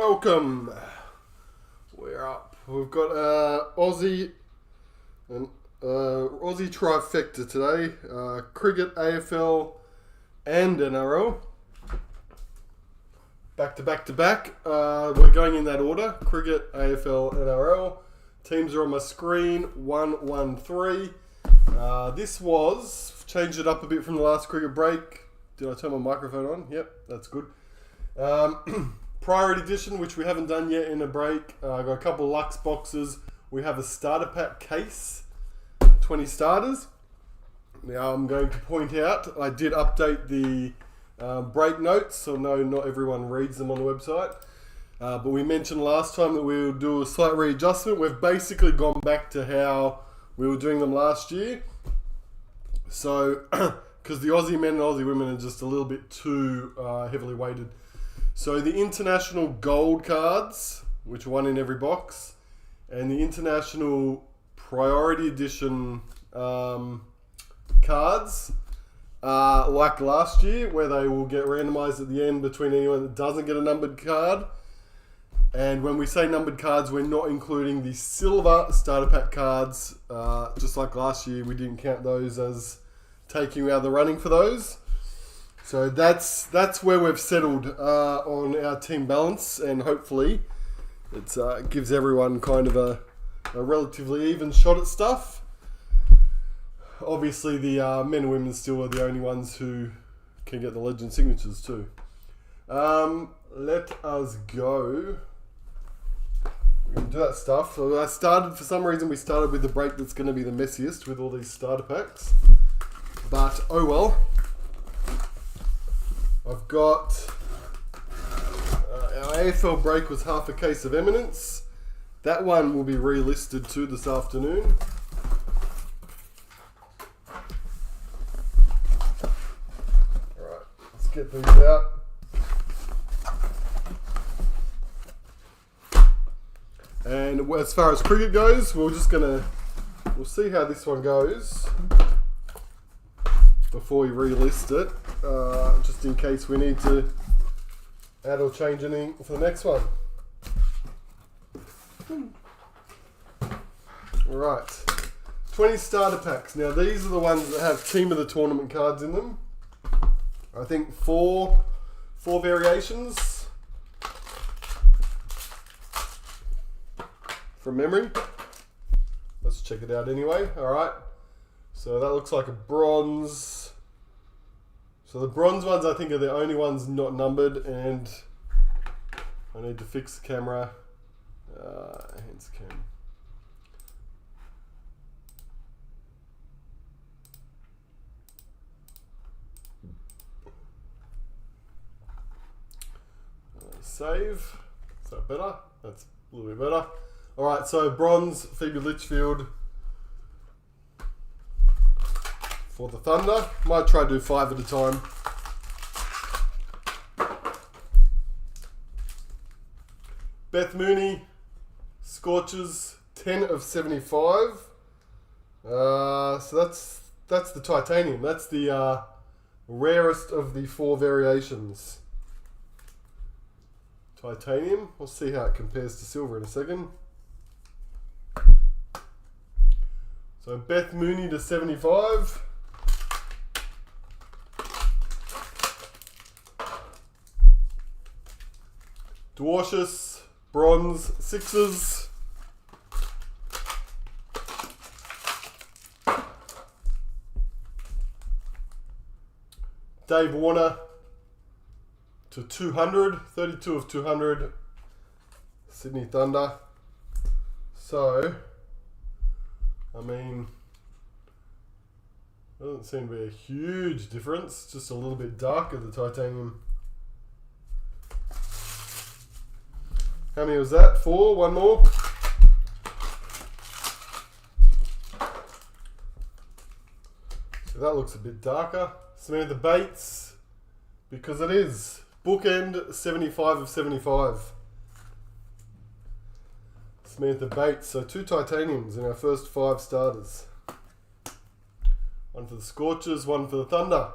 Welcome. We're up. We've got Aussie trifecta today. Cricket, AFL, and NRL. Back to back. We're going in that order. Cricket, AFL, NRL. Teams are on my screen. 1-1-3. This was changed it up a bit from the last cricket break. Did I turn my microphone on? Yep, that's good. Priority edition, which we haven't done yet in a break. I got a couple of Lux boxes. We have a starter pack case, 20 starters. Now I'm going to point out, I did update the break notes, so no, not everyone reads them on the website. But we mentioned last time that we would do a slight readjustment. We've basically gone back to how we were doing them last year. So, because the Aussie men and Aussie women are just a little bit too heavily weighted. So the international gold cards, which are one in every box, and the international priority edition cards are like last year, where they will get randomized at the end between anyone that doesn't get a numbered card. And when we say numbered cards, we're not including the silver starter pack cards. Just like last year, we didn't count those as taking out of the running for those. So that's where we've settled on our team balance, and hopefully it gives everyone kind of a relatively even shot at stuff. Obviously, the men and women still are the only ones who can get the legend signatures too. Let us go. We can do that stuff. So for some reason, we started with the break that's going to be the messiest with all these starter packs. But, oh well. I've got our AFL break was half a case of Eminence. That one will be relisted too this afternoon. Alright, let's get these out. And as far as cricket goes, we'll see how this one goes before we relist it, just in case we need to add or change anything for the next one. Alright, 20 starter packs. Now these are the ones that have team of the tournament cards in them. I think four variations from memory. Let's check it out anyway. Alright, so that looks like a bronze. So the bronze ones I think are the only ones not numbered, and I need to fix the camera. Hands cam. Save. Is that better? That's a little bit better. Alright, so bronze, Phoebe Litchfield for the Thunder. Might try to do 5 at a time. Beth Mooney, Scorchers, 10 of 75. So that's the titanium. That's the rarest of the 4 variations. Titanium. We'll see how it compares to silver in a second. So Beth Mooney to 75. Dwarshus, bronze, 6s. Dave Warner to 200, 32 of 200, Sydney Thunder. So, I mean, doesn't seem to be a huge difference, just a little bit darker, the titanium. How many was that? 4? One more? So that looks a bit darker. Samantha Bates, because it is bookend 75 of 75. Samantha Bates, so 2 titaniums in our first 5 starters. One for the Scorchers, one for the Thunder.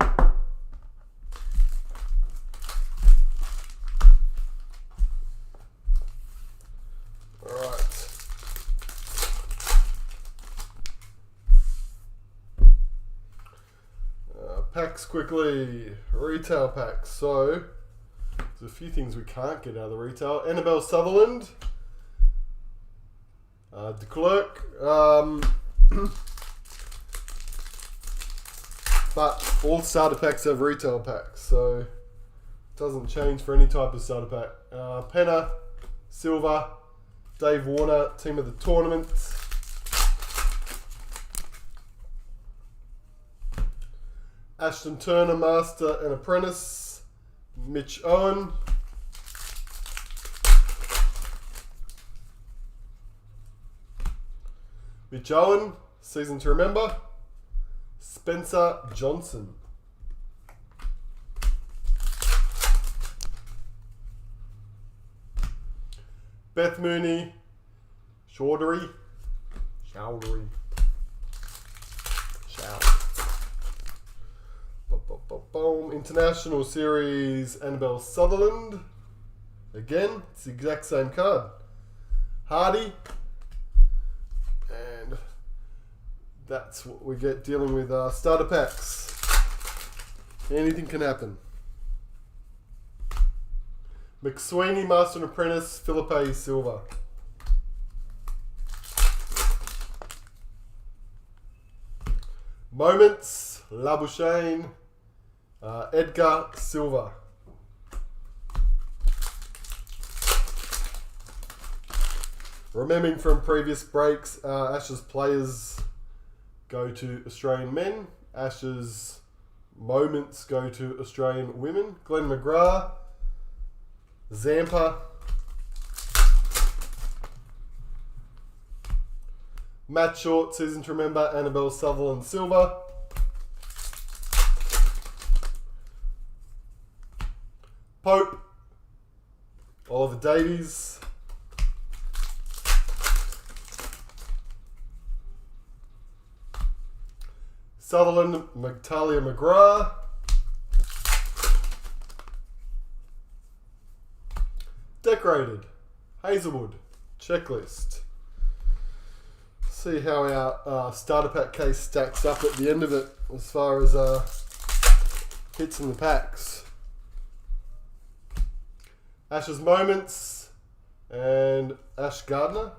Packs quickly. Retail packs. So, there's a few things we can't get out of the retail. Annabelle Sutherland. De Klerk. But all starter packs have retail packs, so it doesn't change for any type of starter pack. Penner, Silver, Dave Warner, team of the tournament. Ashton Turner, Master and Apprentice. Mitch Owen. Mitch Owen, Season to Remember. Spencer Johnson. Beth Mooney. Chowdhury. Boom. International Series, Annabelle Sutherland. Again, it's the exact same card. Hardy. And that's what we get dealing with starter packs. Anything can happen. McSweeney, Master and Apprentice, Philippe Silver. Moments, Labuschagne, Edgar Silva. Remembering from previous breaks, Ashes players go to Australian men. Ashes moments go to Australian women. Glenn McGrath, Zampa, Matt Short, Season to Remember, Annabelle Sutherland Silver. Pope, Oliver Davies. Sutherland, Talia McGrath. Decorated, Hazelwood, checklist. See how our starter pack case stacks up at the end of it as far as hits in the packs. Ash's Moments and Ash Gardner.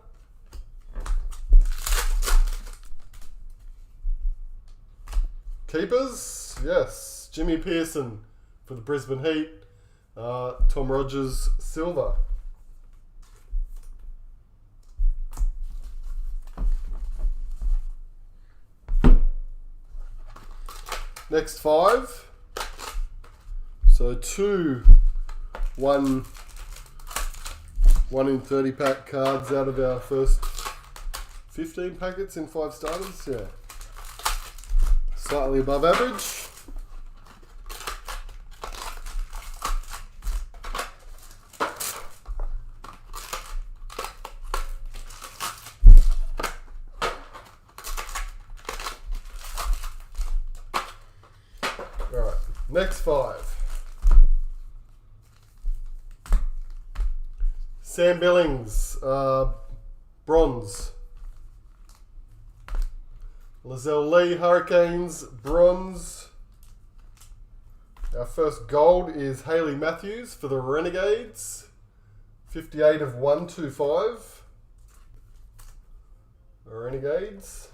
Keepers, yes. Jimmy Pearson for the Brisbane Heat. Tom Rogers Silver. Next 5. So 2 1 in 30 pack cards out of our first 15 packets in 5 starters. Yeah. Slightly above average. Alright, next 5. Sam Billings, bronze. Lizelle Lee, Hurricanes, bronze. Our first gold is Hayley Matthews for the Renegades. 58 of 125. Renegades.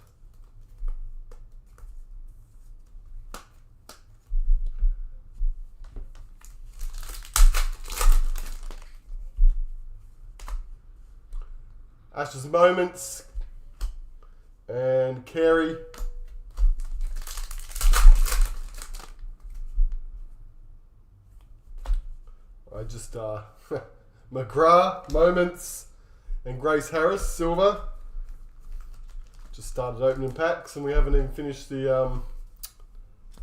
Ash's Moments and Carey. I just McGrath, Moments, and Grace Harris, silver. Just started opening packs and we haven't even finished the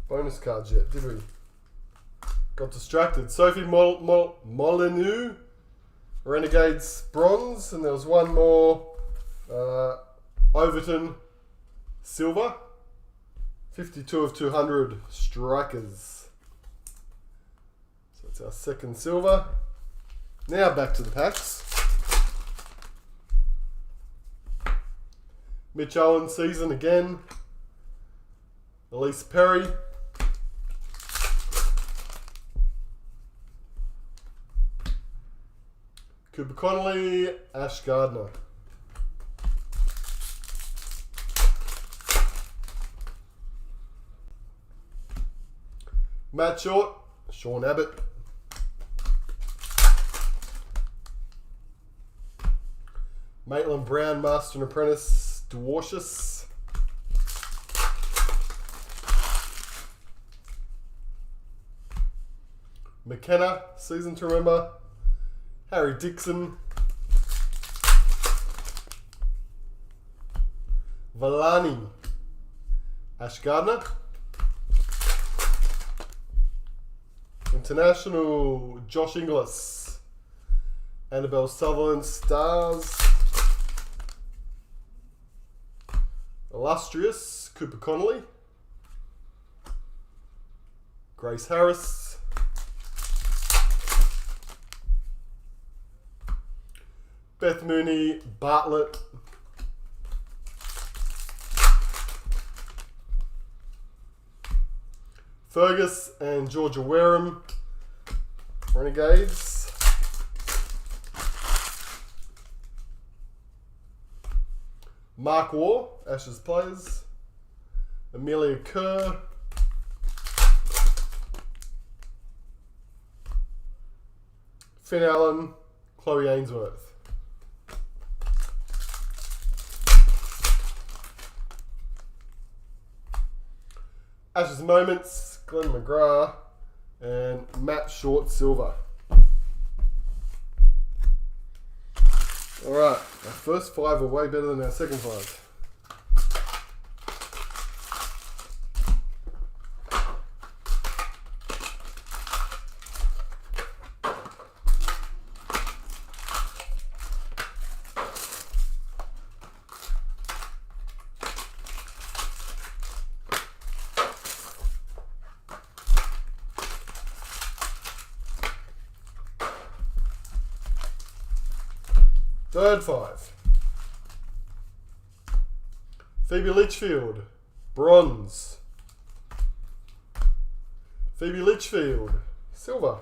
bonus cards yet, did we? Got distracted. Sophie Molyneux, Renegades bronze, and there was one more, Overton silver, 52 of 200 strikers. So it's our second silver. Now back to the packs. Mitch Owen season again. Elise Perry. Cooper Connolly, Ash Gardner. Matt Short, Sean Abbott. Maitland Brown, Master and Apprentice, Dwarshus. McKenna, Season to Remember. Harry Dixon. Valani, Ash Gardner. International, Josh Inglis. Annabelle Sutherland, Stars. Illustrious, Cooper Connolly. Grace Harris. Beth Mooney, Bartlett. Fergus and Georgia Wareham, Renegades. Mark Waugh, Ashes Players. Amelia Kerr. Finn Allen, Chloe Ainsworth. Ashes Moments, Glenn McGrath and Matt Short Silver. Alright, our first 5 are way better than our second 5. Third 5. Phoebe Litchfield, Bronze. Phoebe Litchfield, Silver.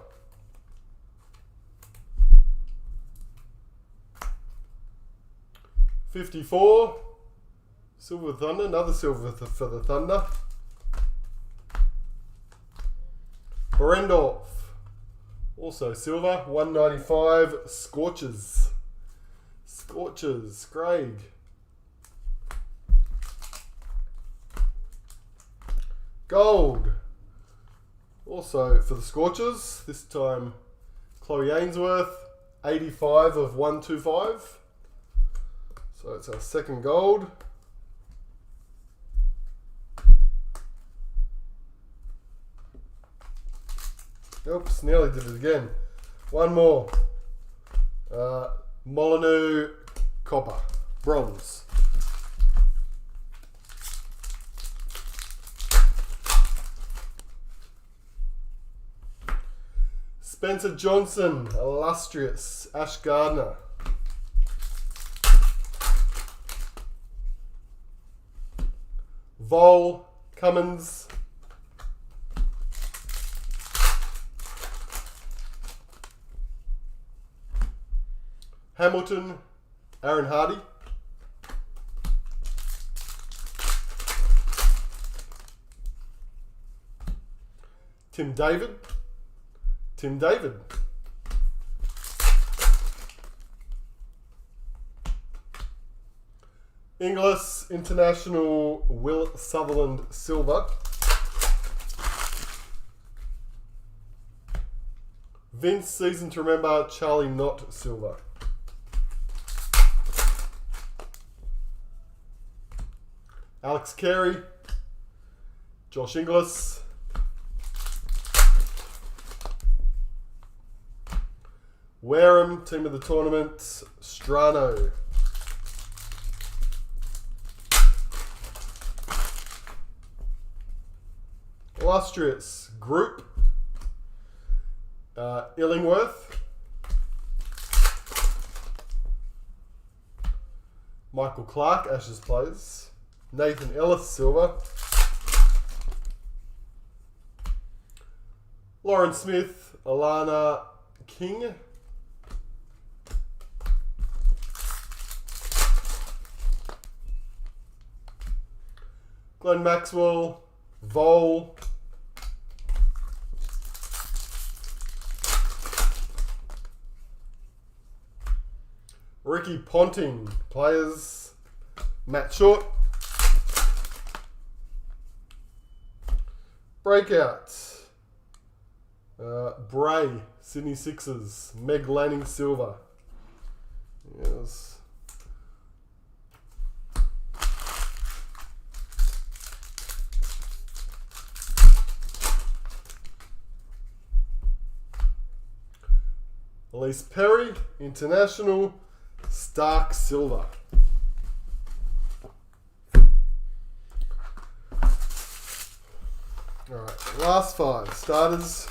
$54, Silver Thunder, another silver for the Thunder. Berendorf, also silver, $195, Scorchers. Scorchers, Craig. Gold, also for the Scorchers, this time Chloe Ainsworth, 85 of 125. So it's our second gold. Oops, nearly did it again. One more. Molyneux, Copper, Bronze. Spencer Johnson, Illustrious, Ash Gardner. Vol, Cummins. Hamilton, Aaron Hardy. Tim David. Inglis, International, Will Sutherland, Silver. Vince, Season to Remember, Charlie Knott, Silver. Alex Carey, Josh Inglis. Wareham, Team of the Tournament, Strano. Illustrious, Group, Illingworth. Michael Clark, Ashes Players. Nathan Ellis, Silver. Lauren Smith, Alana King. Glenn Maxwell, Vol, Ricky Ponting, players, Matt Short, Breakout, Bray, Sydney Sixers, Meg Lanning Silver. Yes. Elise Perry, International, Stark Silver. Alright, last 5 starters.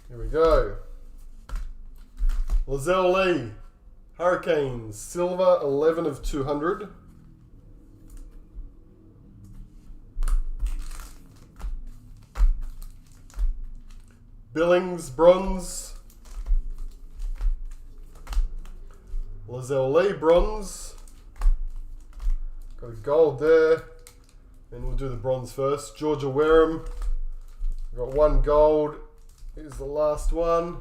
Here we go. Lizelle Lee, Hurricanes, silver, 11 of 200. Billings, bronze. Lizelle Lee, bronze. Got a gold there. And we'll do the bronze first. Georgia Wareham. Got 1 gold. Here's the last one.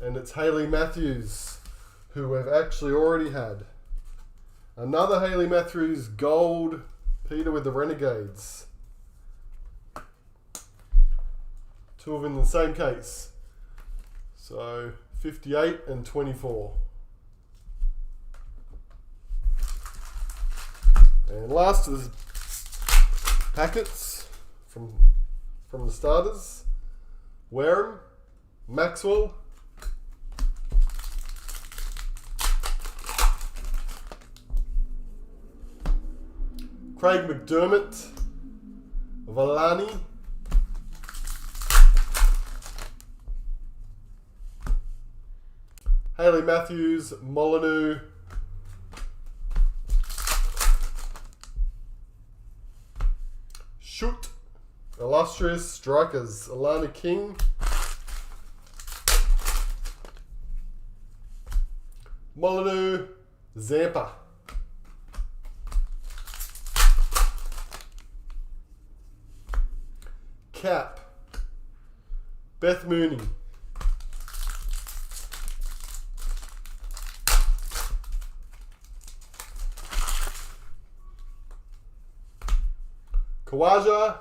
And it's Hayley Matthews, who we've actually already had. Another Hayley Matthews gold. Peter with the Renegades. 2 of them in the same case. So 58 and 24. And last of the packets from the starters. Wareham, Maxwell, Craig McDermott, Valani, Hayley Matthews, Molyneux, Shoot, Illustrious Strikers, Alana King, Molyneux, Zampa, Cap, Beth Mooney, Kawaja,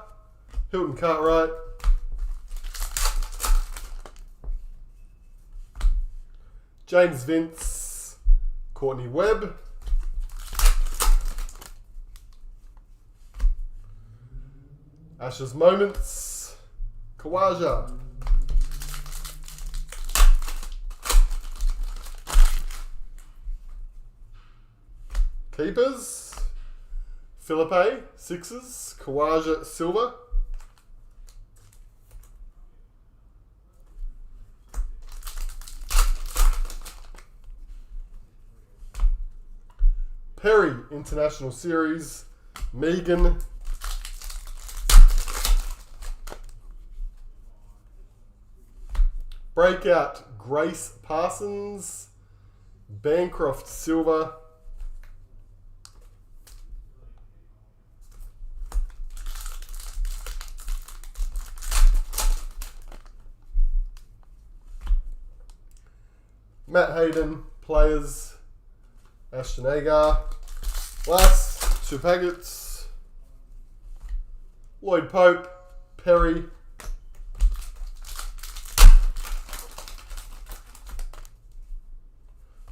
Hilton Cartwright, James Vince, Courtney Webb, Ashes Moments, Kawaja, Keepers, Philippe, Sixers, Kawaja, Silver, Perry, International Series, Megan, Breakout, Grace Parsons, Bancroft, Silver, Matt Hayden, Players, Ashton Agar. Last 2 packets. Lloyd Pope, Perry,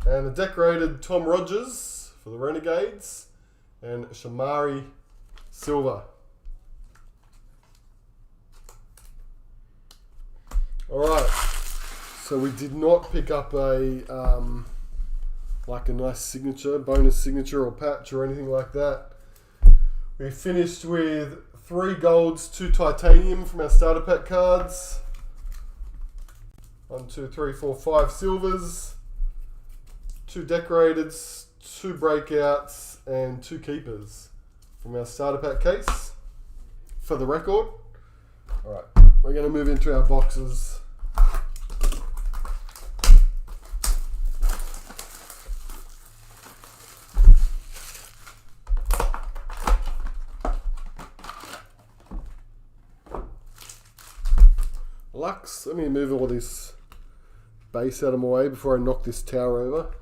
and a decorated Tom Rogers for the Renegades, and Shamari Silver. Alright, so we did not pick up a like a nice signature, bonus signature or patch or anything like that. We finished with 3 golds, 2 titanium from our starter pack cards. 1, 2, 3, 4, 5 silvers, 2 decorateds, 2 breakouts, and 2 keepers from our starter pack case for the record. Alright, we're going to move into our boxes. Lux, let me move all this base out of my way before I knock this tower over.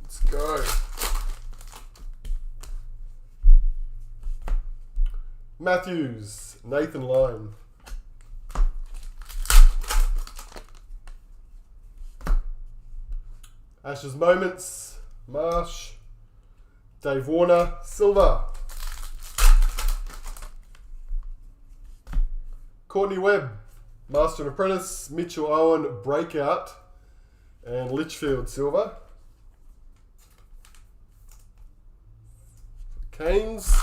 Let's go. Matthews, Nathan Lyon. Ash's Moments, Marsh, Dave Warner, Silver. Courtney Webb, Master and Apprentice, Mitchell Owen, Breakout, and Litchfield, Silver. Canes.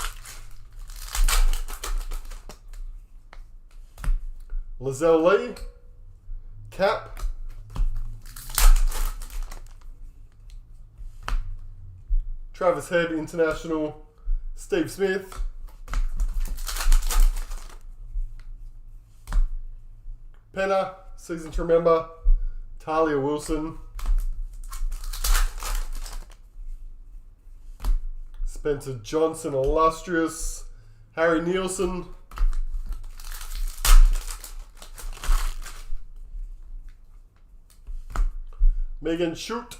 Lizelle Lee, Cap. Travis Head, International, Steve Smith. Penner, Season to Remember, Talia Wilson. Spencer Johnson, Illustrious, Harry Nielsen. Megan Shute,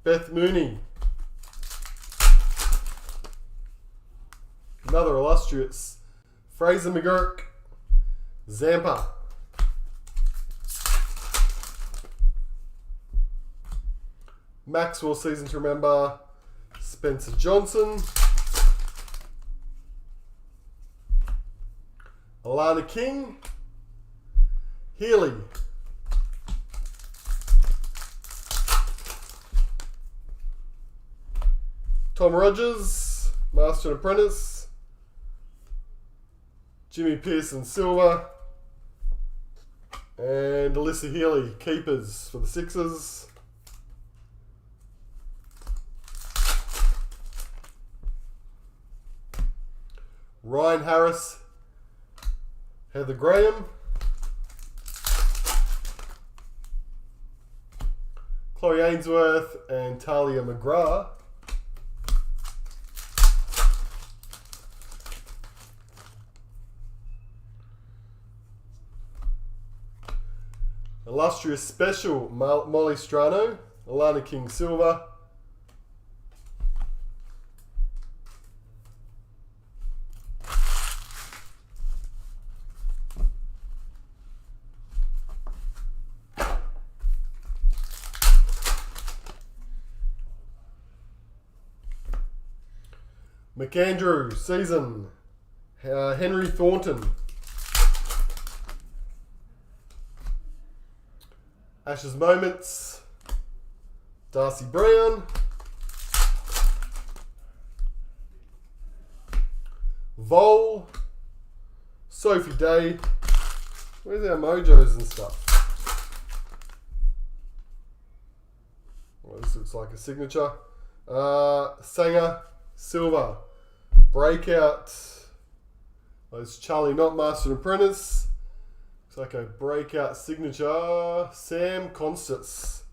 Beth Mooney. Another Illustrious, Fraser McGurk, Zampa. Maxwell, Season to Remember, Spencer Johnson. Alana King, Healy. Tom Rogers, Master and Apprentice. Jimmy Pearson, Silver. And Alyssa Healy, Keepers for the Sixers. Ryan Harris, Heather Graham. Chloe Ainsworth and Talia McGrath. Illustrious Special, Molly Strano, Alana King Silver. McAndrew, Season, Henry Thornton. Ash's Moments, Darcy Brown. Vol, Sophie Day. Where's our mojos and stuff? Well, this looks like a signature. Sanger, Silver. Breakout. Oh, it's Charlie Not Master and Apprentice. Looks like a breakout signature. Sam Constance.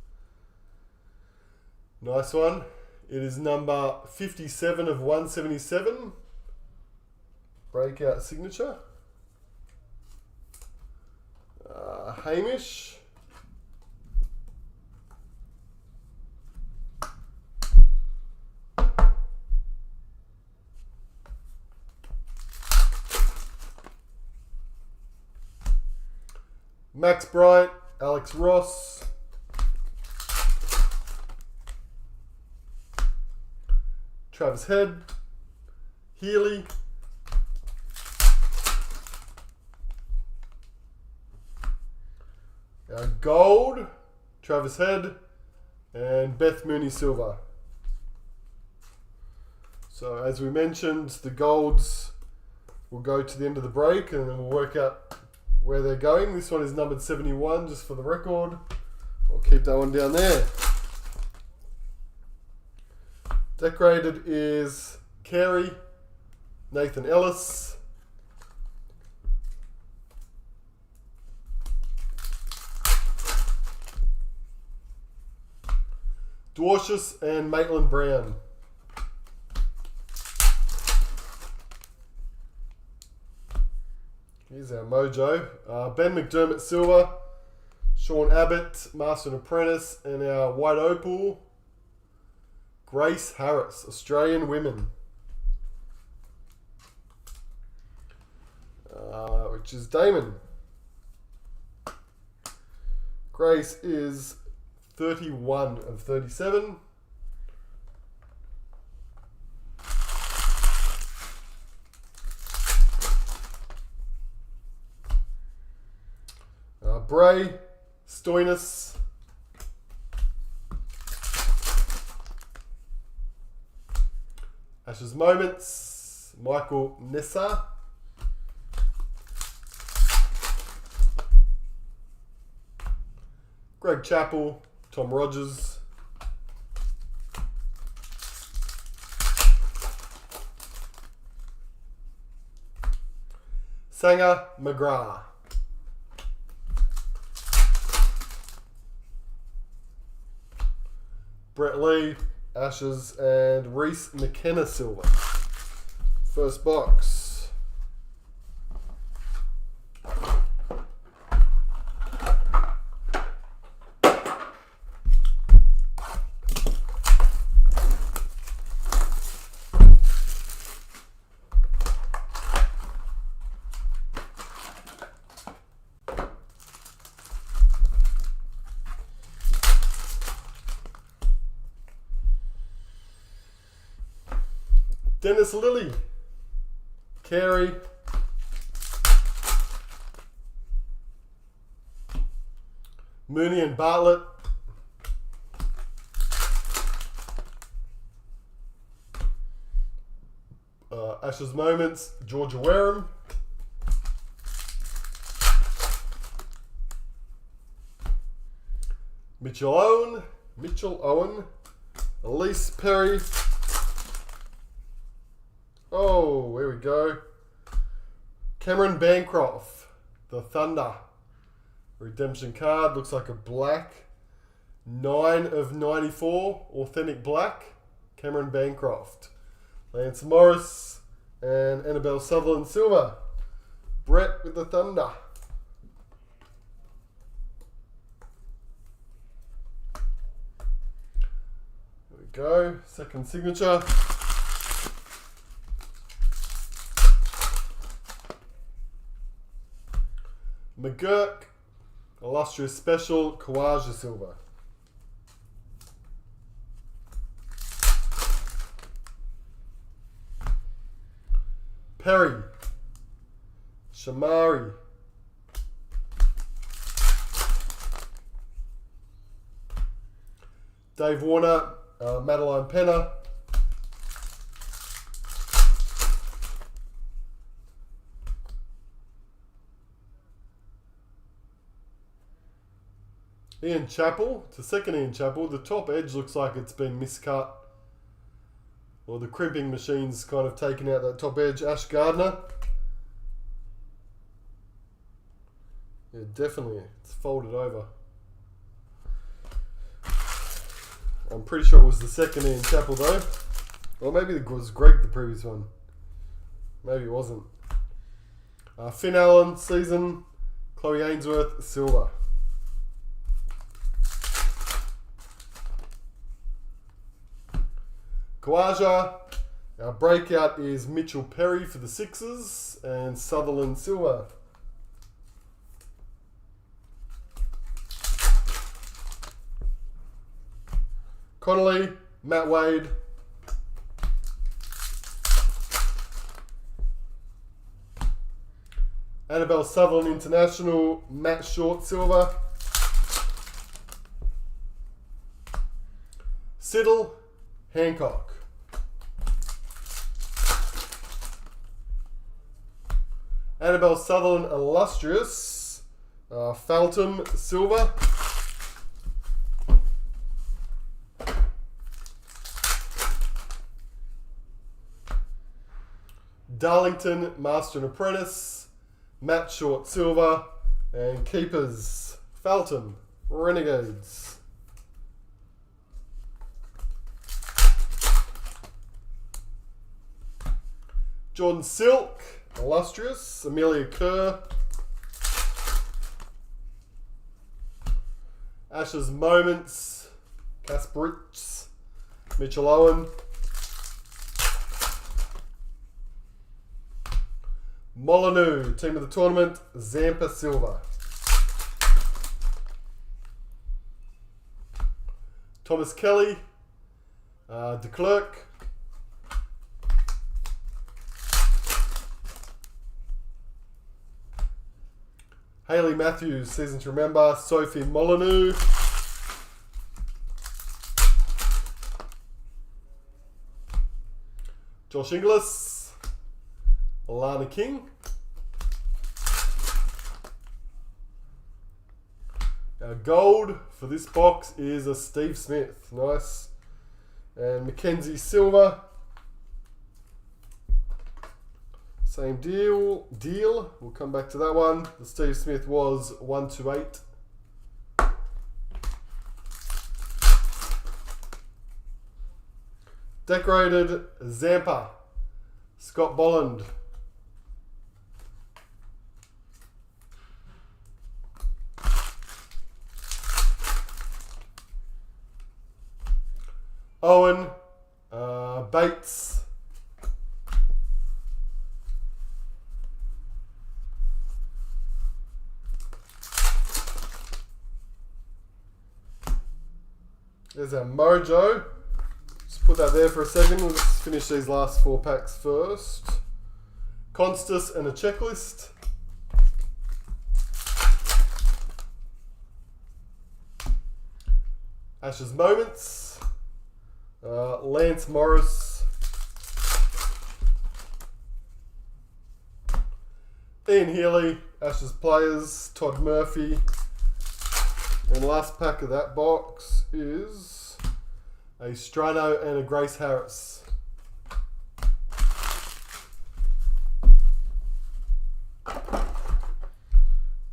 Nice one. It is number 57 of 177. Breakout signature. Hamish. Max Bryant, Alex Ross. Travis Head, Healy. Gold, Travis Head, and Beth Mooney silver. So as we mentioned, the golds will go to the end of the break and then we'll work out where they're going. This one is numbered 71, just for the record. I'll keep that one down there. Decorated is Carey, Nathan Ellis, Dwarshus and Maitland Brown. Here's our mojo. Ben McDermott silver, Sean Abbott, Master and Apprentice, and our white opal, Grace Harris, Australian women. Which is Damon. Grace is 31 of 37. Bray, Stoinis, Ashes Moments, Michael Nessa, Greg Chappell, Tom Rogers, Sanger, McGrath, Brett Lee, Ashes, and Reese McKenna silver. First box. Dennis Lilly, Carey, Mooney and Bartlett, Ashes Moments, Georgia Wareham, Mitchell Owen, Elise Perry. Oh, here we go. Cameron Bancroft, the Thunder. Redemption card, looks like a black. 9 of 94, authentic black. Cameron Bancroft. Lance Morris and Annabelle Sutherland silver. Brett with the Thunder. There we go, second signature. McGurk, Illustrious Special, Kawaja silver. Perry, Shamari, Dave Warner, Madeline Penner, Ian Chappell, to second Ian Chappell. The top edge looks like it's been miscut. Or the crimping machine's kind of taken out that top edge. Ash Gardner. Yeah, definitely. It's folded over. I'm pretty sure it was the second Ian Chappell though. Or maybe it was Greg, the previous one. Maybe it wasn't. Finn Allen, season. Chloe Ainsworth, silver. Kawaja, our breakout is Mitchell Perry for the Sixers and Sutherland silver. Connolly, Matt Wade. Annabelle Sutherland International, Matt Short silver. Siddle, Hancock. Annabelle Sutherland, Illustrious, Feltham, Silver. Darlington, Master and Apprentice, Matt Short, Silver, and Keepers, Feltham, Renegades. Jordan Silk, Illustrious, Amelia Kerr. Ashes Moments, Kasparitz, Mitchell Owen. Molyneux, team of the tournament, Zampa Silva. Thomas Kelly, De Klerk. Hayley Matthews, Season to Remember, Sophie Molyneux. Josh Inglis, Alana King. Our gold for this box is a Steve Smith. Nice. And Mackenzie Silver. Same deal. We'll come back to that one. The Steve Smith was 1/8. Decorated Zampa, Scott Bolland. Owen, Bates. There's our Mojo. Just put that there for a second. We'll just finish these last 4 packs first. Constus and a checklist. Ashes Moments. Lance Morris. Ian Healy. Ashes Players. Todd Murphy. And last pack of that box is a Strano and a Grace Harris.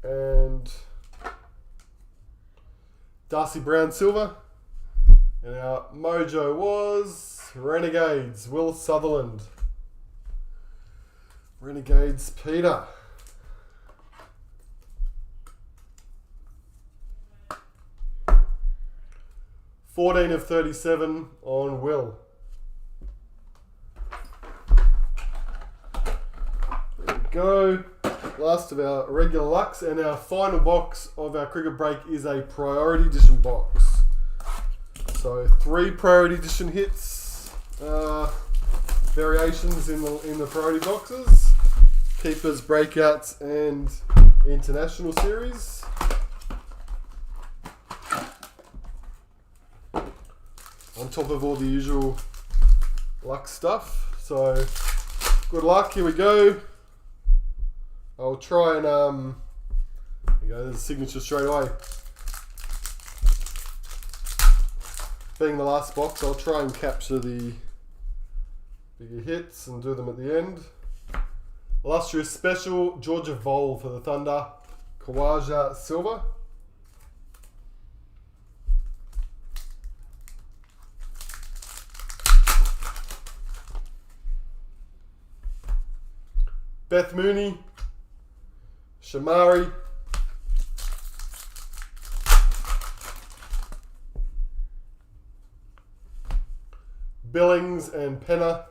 And Darcy Brown Silver. And our Mojo was Renegades, Will Sutherland. Renegades, Peter. $14 of $37 on Will. There we go. Last of our regular lucks, and our final box of our cricket break is a priority edition box. So 3 priority edition hits, variations in the priority boxes, keepers, breakouts, and international series. On top of all the usual luck stuff. So good luck. Here we go. I'll try and there you go. There's a signature straight away. Being the last box, I'll try and capture the bigger hits and do them at the end. Illustrious Special, Georgia Vole for the Thunder, Kawaja Silver. Beth Mooney, Shamari. Billings and Penner.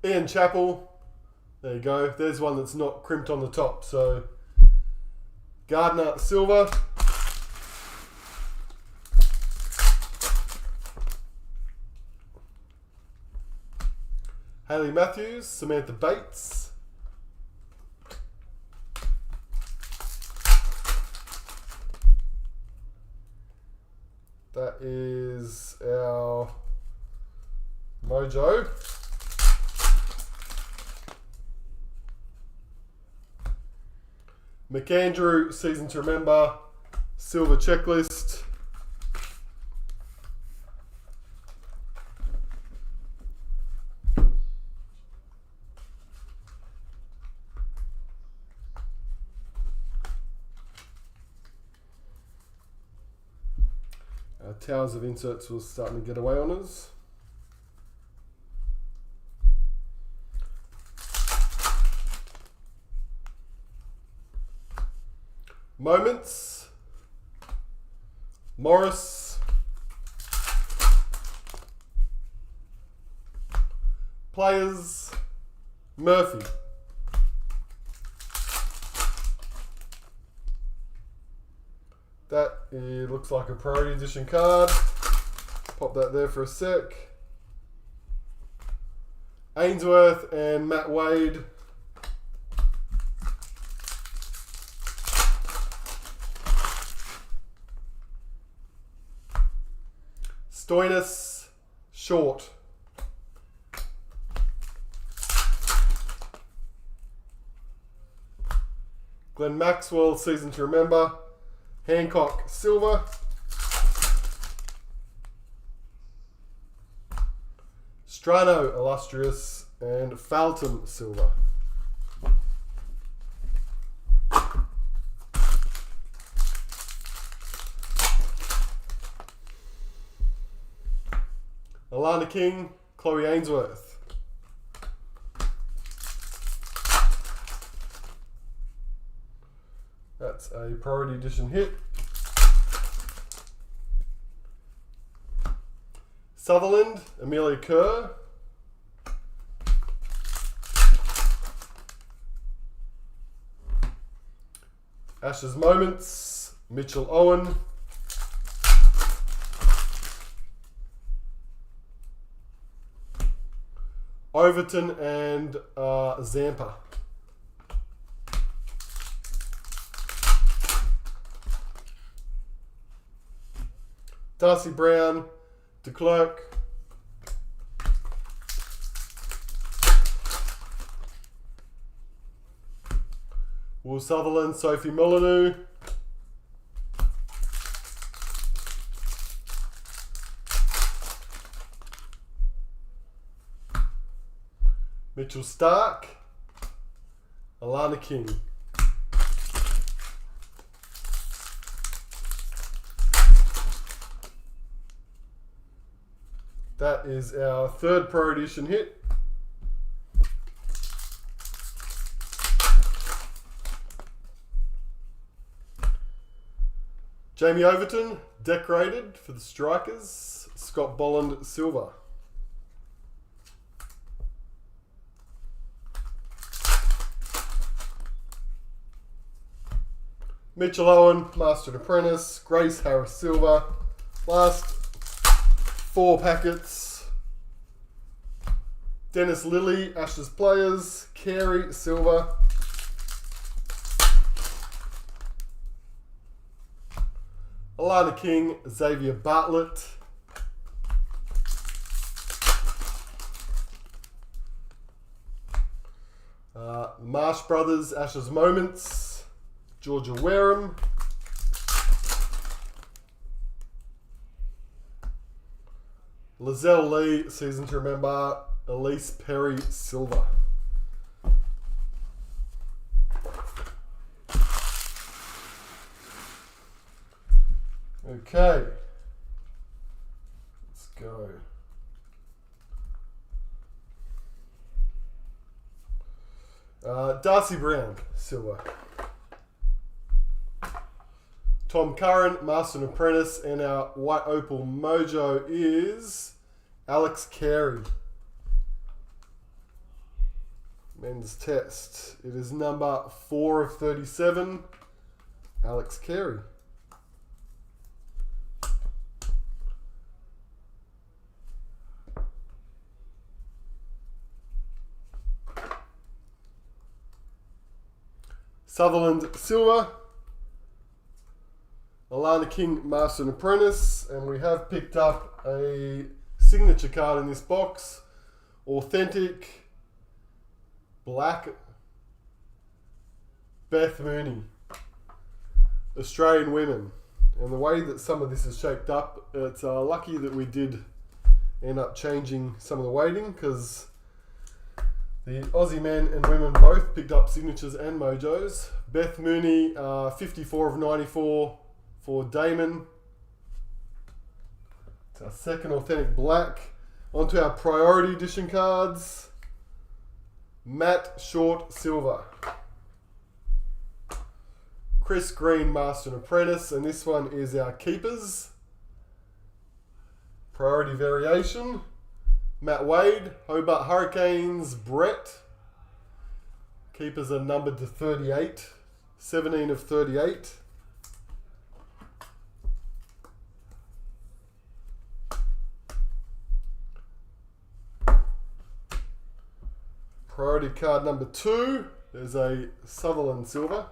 Ian Chappell. There you go. There's one that's not crimped on the top. So Gardner Silver. Hayley Matthews, Samantha Bates. That is our Mojo. McAndrew, Season to Remember, Silver Checklist. Our towers of inserts was starting to get away on us. Moments, Morris, Players, Murphy. That looks like a priority edition card. Pop that there for a sec. Ainsworth and Matt Wade. Stoinis, Short. Glenn Maxwell, Season to Remember. Hancock, Silver. Strano, Illustrious. And Falton, Silver. Alana King, Chloe Ainsworth. That's a priority edition hit. Sutherland, Amelia Kerr. Ashes Moments, Mitchell Owen. Overton and Zampa. Darcy Brown, De Klerk. Will Sutherland, Sophie Molyneux. Mitchell Stark, Alana King. That is our third priority edition hit. Jamie Overton, decorated for the Strikers. Scott Bolland, Silver. Mitchell Owen, Master and Apprentice. Grace Harris, Silver. Last 4 packets. Dennis Lilly, Ashes Players. Carey, Silver. Alana King, Xavier Bartlett. Marsh Brothers, Ashes Moments. Georgia Wareham. Lizelle Lee, Season to Remember. Elise Perry, Silver. Okay. Let's go. Darcy Brown, Silver. Tom Curran, Master and Apprentice, and our White Opal Mojo is Alex Carey. Men's Test. It is number 4 of 37. Alex Carey. Sutherland, Silver. Alana King, Master and Apprentice, and we have picked up a signature card in this box. Authentic Black Beth Mooney, Australian Women. And the way that some of this is shaped up, it's lucky that we did end up changing some of the weighting, because the Aussie men and women both picked up signatures and mojos. Beth Mooney, 54 of 94 for Damon. It's our second authentic black. Onto our priority edition cards. Matt Short Silver. Chris Green, Master and Apprentice, and this one is our keepers. Priority variation. Matt Wade, Hobart Hurricanes, Brett. Keepers are numbered to 38. 17 of 38. Priority card number 2. There's a Sutherland Silver.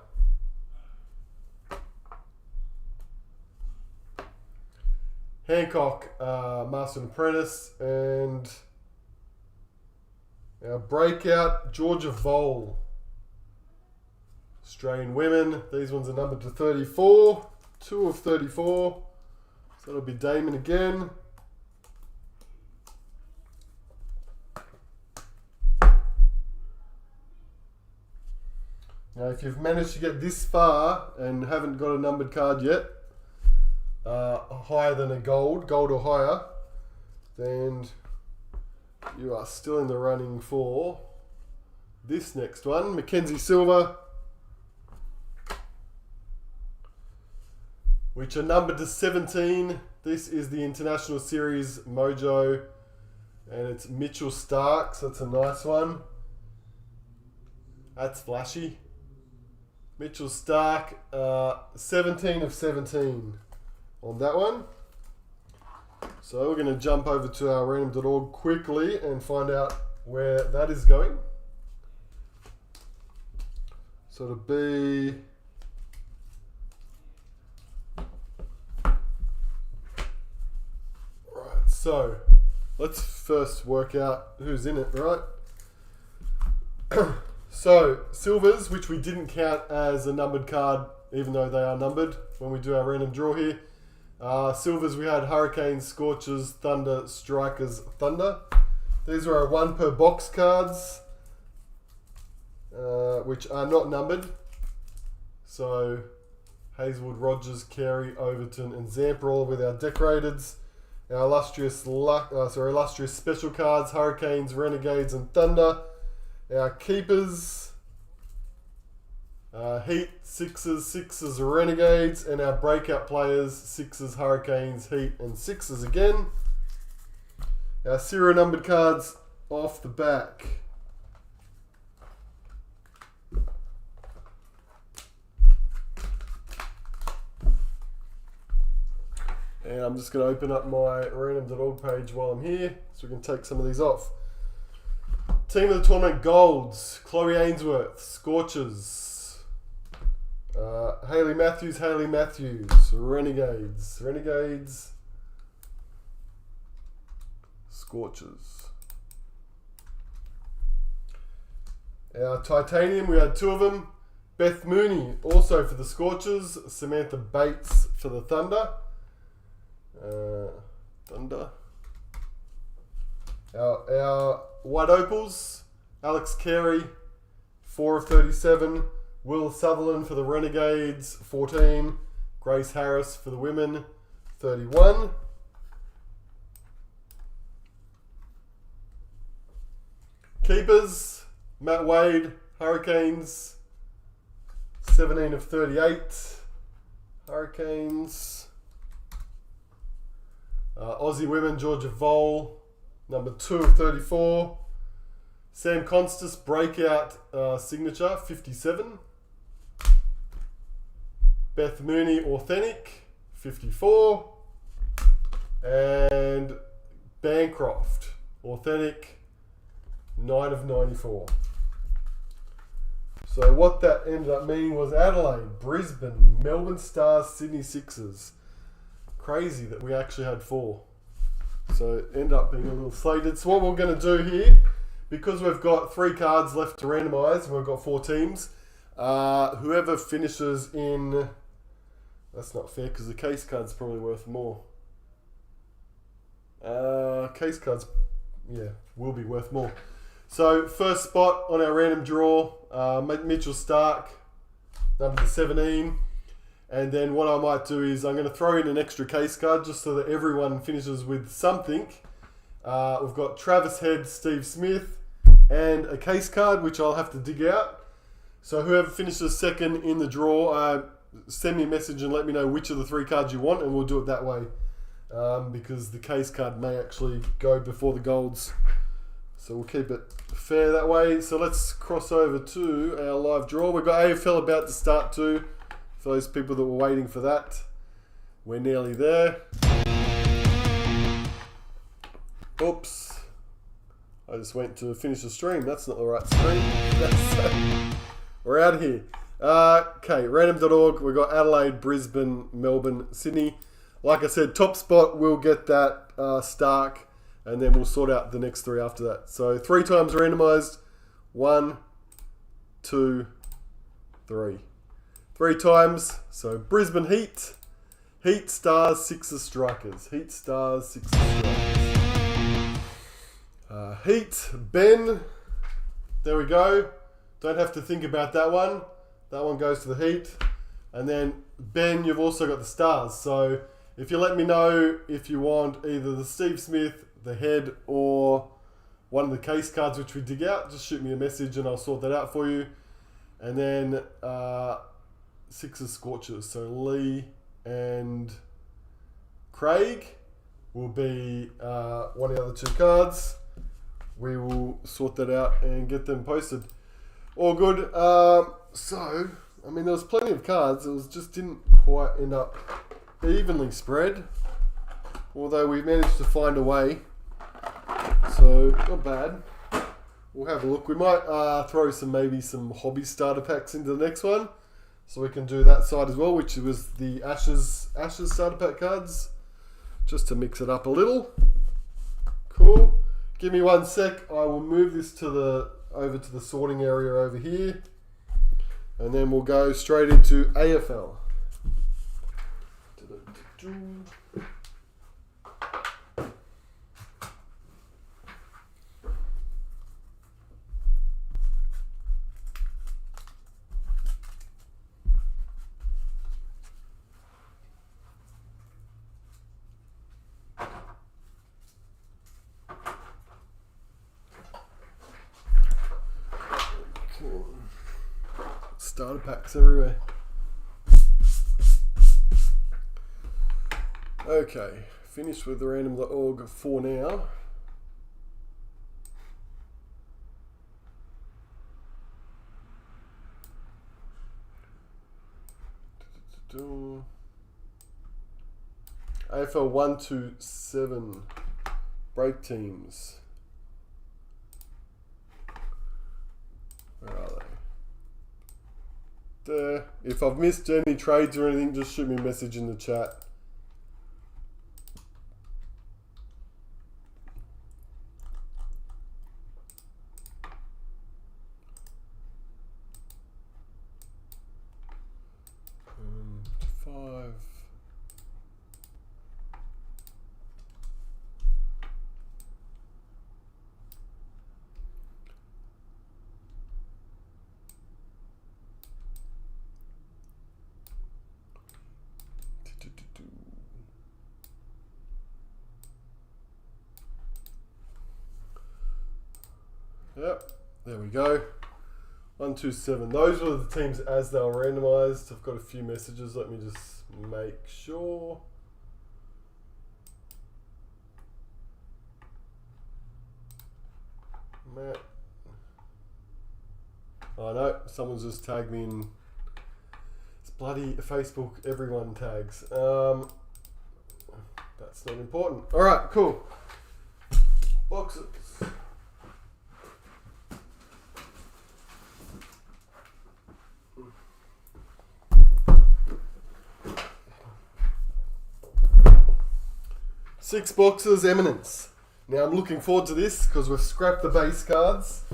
Hancock, Master and Apprentice, and our breakout, Georgia Vole, Australian Women. These ones are numbered to 34, 2 of 34, so that'll be Damon again. Now, if you've managed to get this far and haven't got a numbered card yet, higher than a gold or higher, then you are still in the running for this next one. Mackenzie Silver, which are numbered to 17. This is the International Series Mojo, and it's Mitchell Stark, so that's a nice one. That's flashy. Mitchell Stark, 17 of 17 on that one. So we're going to jump over to our random.org quickly and find out where that is going. So it'll be right. So let's first work out who's in it, right? So silvers, which we didn't count as a numbered card, even though they are numbered when we do our random draw here. Silvers, we had Hurricanes, Scorchers, Thunder, Strikers, Thunder. These are our 1 per box cards, which are not numbered. So Hazelwood, Rogers, Carey, Overton, and Zampa all with our decorateds. Our illustrious special cards, Hurricanes, Renegades, and Thunder. Our keepers, Heat, Sixers, Renegades, and our breakout players, Sixers, Hurricanes, Heat, and Sixers again. Our serial numbered cards off the back. And I'm just going to open up my random.org page while I'm here, so we can take some of these off. Team of the tournament golds, Chloe Ainsworth, Scorchers. Hayley Matthews, Renegades, Scorchers. Our titanium, we had 2 of them. Beth Mooney, also for the Scorchers. Samantha Bates for the Thunder. Our white opals, Alex Carey, 4 of 37. Will Sutherland for the Renegades, 14. Grace Harris for the women, 31. Keepers, Matt Wade, Hurricanes, 17 of 38. Hurricanes. Aussie women, Georgia Vole, number 2 of 34. Sam Constas, breakout signature, 57. Beth Mooney, authentic, 54. And Bancroft, authentic, 9 of 94. So what that ended up meaning was Adelaide, Brisbane, Melbourne Stars, Sydney Sixers. Crazy that we actually had 4. So it ended up being a little slated. So what we're going to do here, because we've got 3 cards left to randomise and we've got 4 teams, whoever finishes in... That's not fair because the case card's probably worth more. Case cards, yeah, will be worth more. So first spot on our random draw, Mitchell Stark, number 17. And then what I might do is I'm going to throw in an extra case card just so that everyone finishes with something. We've got Travis Head, Steve Smith, and a case card which I'll have to dig out. So whoever finishes second in the draw, send me a message and let me know which of the 3 cards you want, and we'll do it that way. Because the case card may actually go before the golds. So we'll keep it fair that way. So let's cross over to our live draw. We've got AFL about to start too. For those people that were waiting for that, we're nearly there. Oops. I just went to finish the stream. That's not the right stream. We're out of here. Okay, random.org. We've got Adelaide, Brisbane, Melbourne, Sydney. Like I said, top spot, we'll get that Stark, and then we'll sort out the next 3 after that. So 3 times randomised. 1, 2, 3. 3 times. So Brisbane Heat. Heat, Stars, Sixers, Strikers. Heat, Stars, Sixers, Strikers. Heat, Ben. There we go. Don't have to think about that one. That one goes to the Heat. And then Ben, you've also got the Stars. So if you let me know if you want either the Steve Smith, the Head, or one of the case cards which we dig out, just shoot me a message and I'll sort that out for you. And then Sixers Scorchers. So Lee and Craig will be one of the other 2 cards. We will sort that out and get them posted. All good. So, I mean, there was plenty of cards. It was just didn't quite end up evenly spread. Although we managed to find a way. So, not bad. We'll have a look. We might throw maybe some hobby starter packs into the next one. So we can do that side as well, which was the Ashes starter pack cards. Just to mix it up a little. Cool. Give me 1 sec. I will move this over to the sorting area over here. And then we'll go straight into AFL. Starter packs everywhere. Okay, finished with the random.org for now. AFL 1 to 7 break teams. Where are they? There. If I've missed any trades or anything, just shoot me a message in the chat. Yep, there we go. 1, 2, 7. Those were the teams as they were randomised. I've got a few messages. Let me just make sure. Matt. Oh no, someone's just tagged me in. It's bloody Facebook, everyone tags. That's not important. Alright, cool. Boxes. 6 boxes, Eminence. Now I'm looking forward to this because we've scrapped the base cards.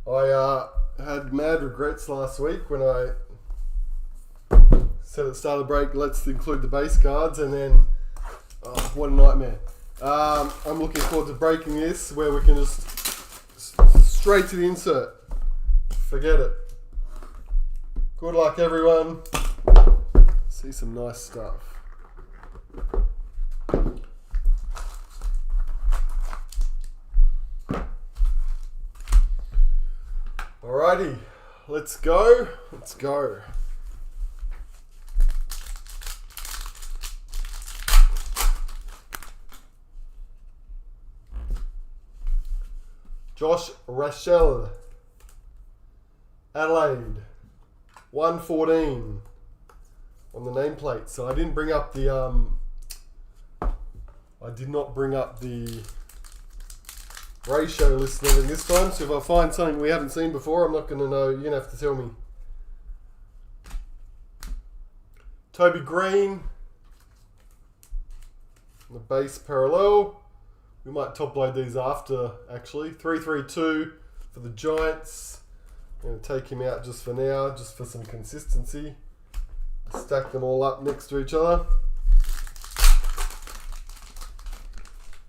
I had mad regrets last week when I said at the start of the break, let's include the base cards, and then, oh, what a nightmare. I'm looking forward to breaking this where we can just straight to the insert. Forget it. Good luck, everyone. See some nice stuff. Alrighty, let's go. Let's go. Josh Rachel, Adelaide, 114 on the nameplate. So I didn't bring up the I did not bring up the ratio listing this time. So if I find something we haven't seen before, I'm not going to know. You're going to have to tell me. Toby Green, the base parallel. We might top load these after, actually. 332 for the Giants. I'm going to take him out just for now, just for some consistency. Stack them all up next to each other.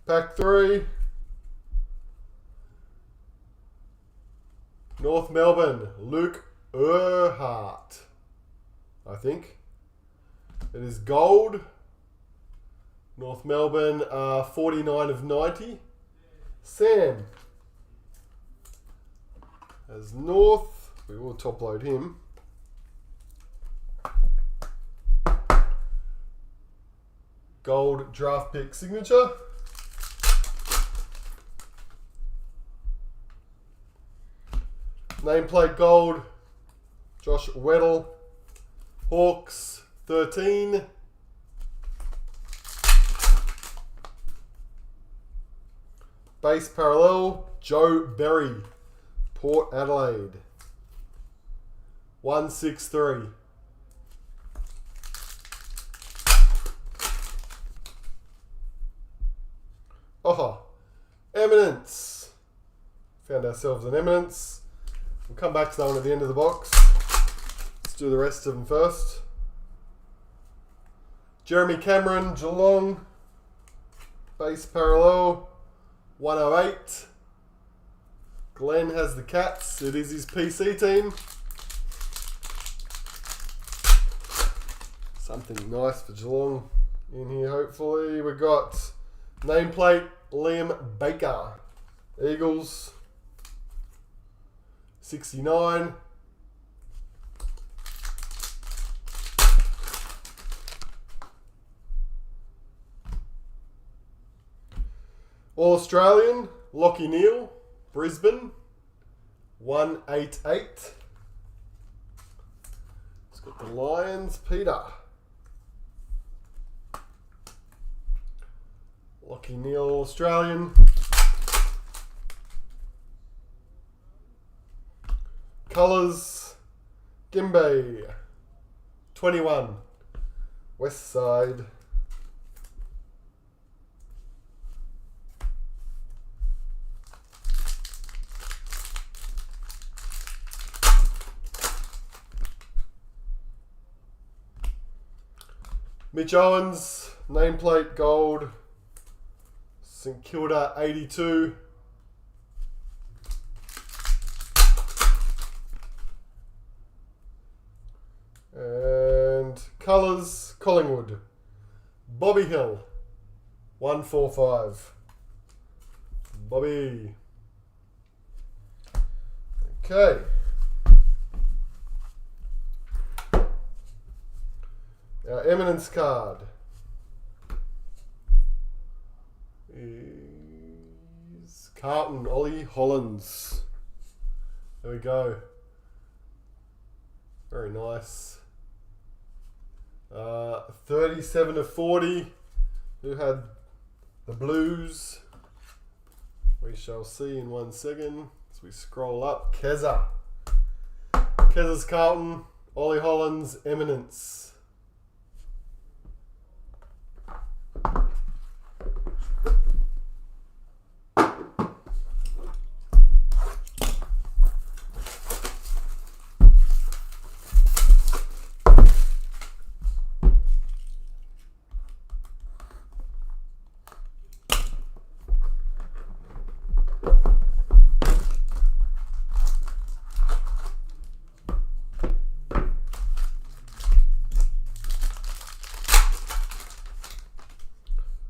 Pack 3. North Melbourne, Luke Erhardt, I think. It is gold. North Melbourne, 49 of 90. Sam as North. We will top load him. Gold draft pick signature. Nameplate gold. Josh Weddle. Hawks, 13. Base parallel, Joe Berry, Port Adelaide, 163. Oh, Eminence. Found ourselves an Eminence. We'll come back to that one at the end of the box. Let's do the rest of them first. Jeremy Cameron, Geelong, base parallel, 108. Glenn has the Cats. It is his PC team. Something nice for Geelong in here, hopefully. We got nameplate Liam Baker. Eagles, 69. All Australian, Lockie Neal, Brisbane, 188. It's got the Lions, Peter. Lockie Neal, Australian. Colours, Gimbe, 21. West Side. Mitch Owens, nameplate gold, St Kilda 82. And colours, Collingwood, Bobby Hill, 145. Bobby. Okay. Our Eminence card is Carlton Ollie Hollands. There we go. Very nice. 37 of 40. Who had the Blues? We shall see in 1 second as we scroll up. Keza. Keza's Carlton. Ollie Hollands, Eminence.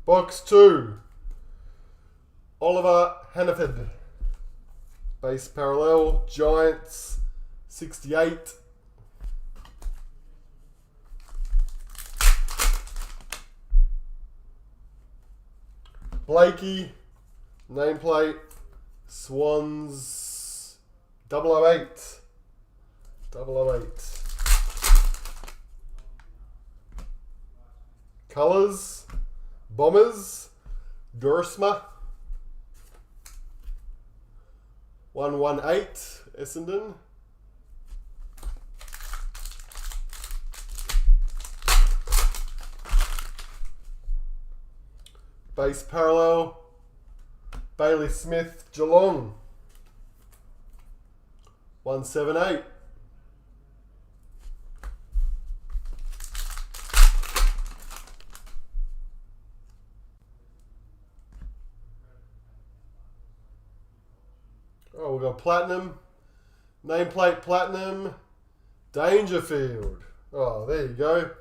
Box 2. Oliver Hannaford. Base parallel. Giants. 68. Blakey. Nameplate. Swans. 008. 008. Colours. Bombers. Dursma. 118. Essendon. Base parallel. Bailey Smith. Geelong. 178. Oh, we've got platinum. Nameplate platinum. Dangerfield. Oh, there you go.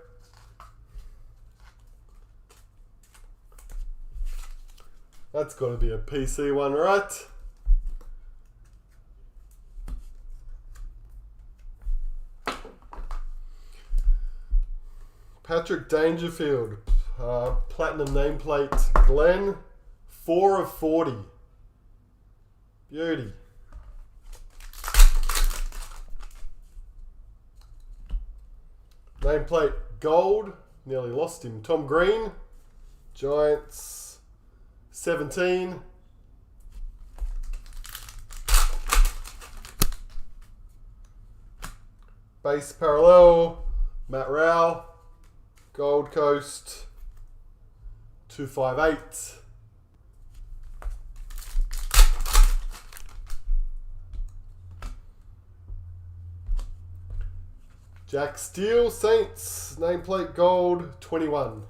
That's got to be a PC one, right? Patrick Dangerfield. Platinum nameplate Glenn. 4 of 40. Beauty. Nameplate gold. Nearly lost him. Tom Green. Giants. 17. Base parallel. Matt Rowell. Gold Coast. 258. Jack Steele, Saints, nameplate gold, 21.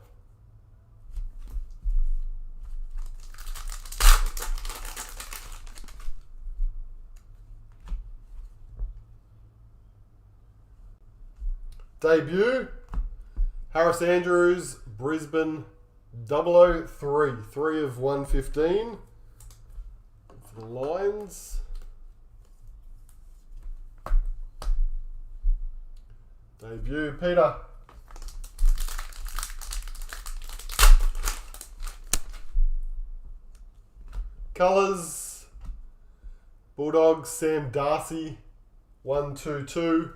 Debut, Harris Andrews, Brisbane, 003, 3 of 115. For the Lions. Debut, Peter. Colours, Bulldogs, Sam Darcy, 122.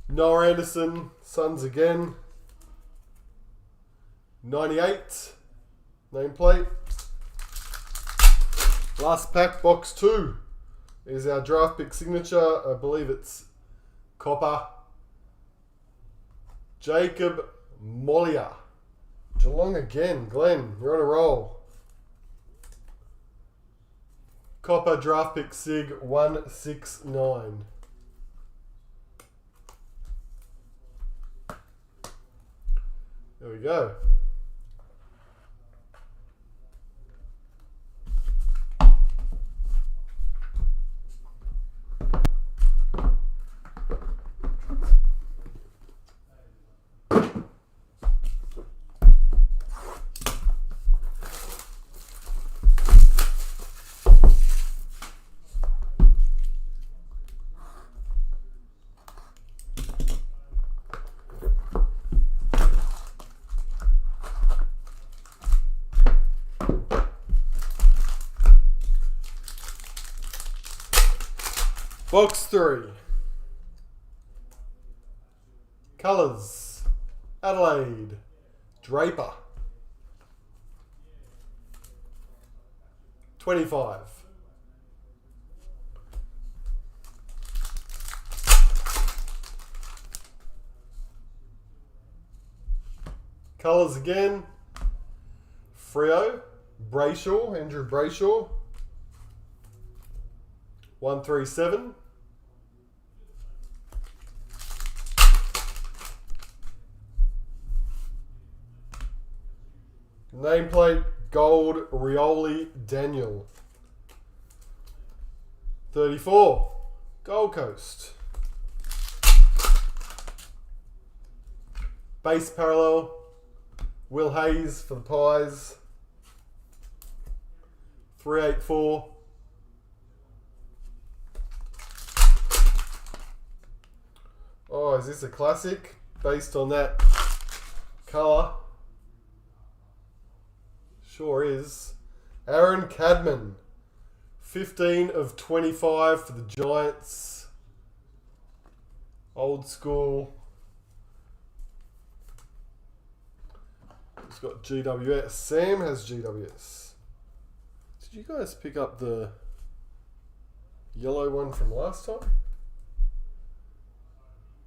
Noah Anderson, Suns again. 98. Nameplate. Last pack, box 2. Is our draft pick signature. I believe it's copper. Jacob Mollier. Geelong again. Glenn, you're on a roll. Copper draft pick sig 169. There we go. Box 3. Colours. Adelaide. Draper. 25. Colours again. Freo. Brayshaw. Andrew Brayshaw. 137. Nameplate gold Rioli Daniel. 34, Gold Coast. Base parallel, Will Hayes for the Pies. 384. Oh, is this a classic? Based on that colour. Sure is. Aaron Cadman. 15 of 25 for the Giants. Old school. It's got GWS. Sam has GWS. Did you guys pick up the yellow one from last time?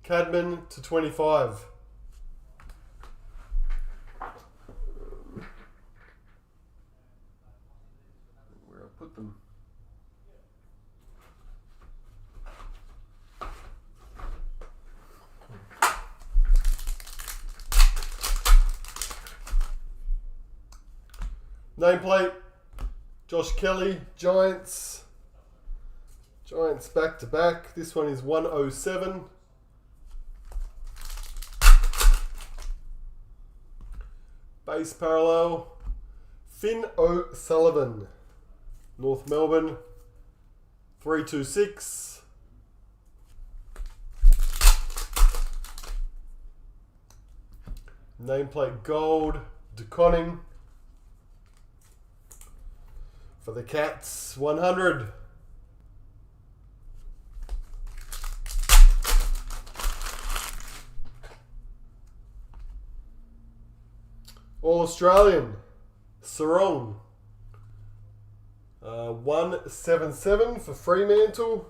Cadman to 25. Where I put them? Nameplate, Josh Kelly, Giants. Giants back to back. This one is 107. Base parallel, Finn O'Sullivan, North Melbourne, 326. Nameplate gold, DeConning. For the Cats, 100. All Australian, Sarong. 177 for Fremantle.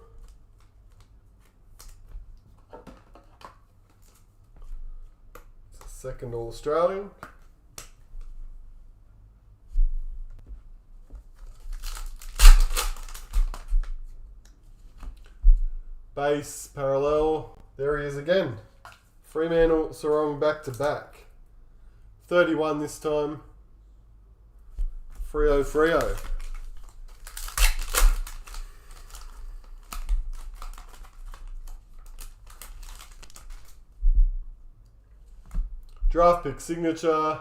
Second All Australian. Base parallel. There he is again. Fremantle, Sarong back to back. 31 this time. Freo. Draft pick signature.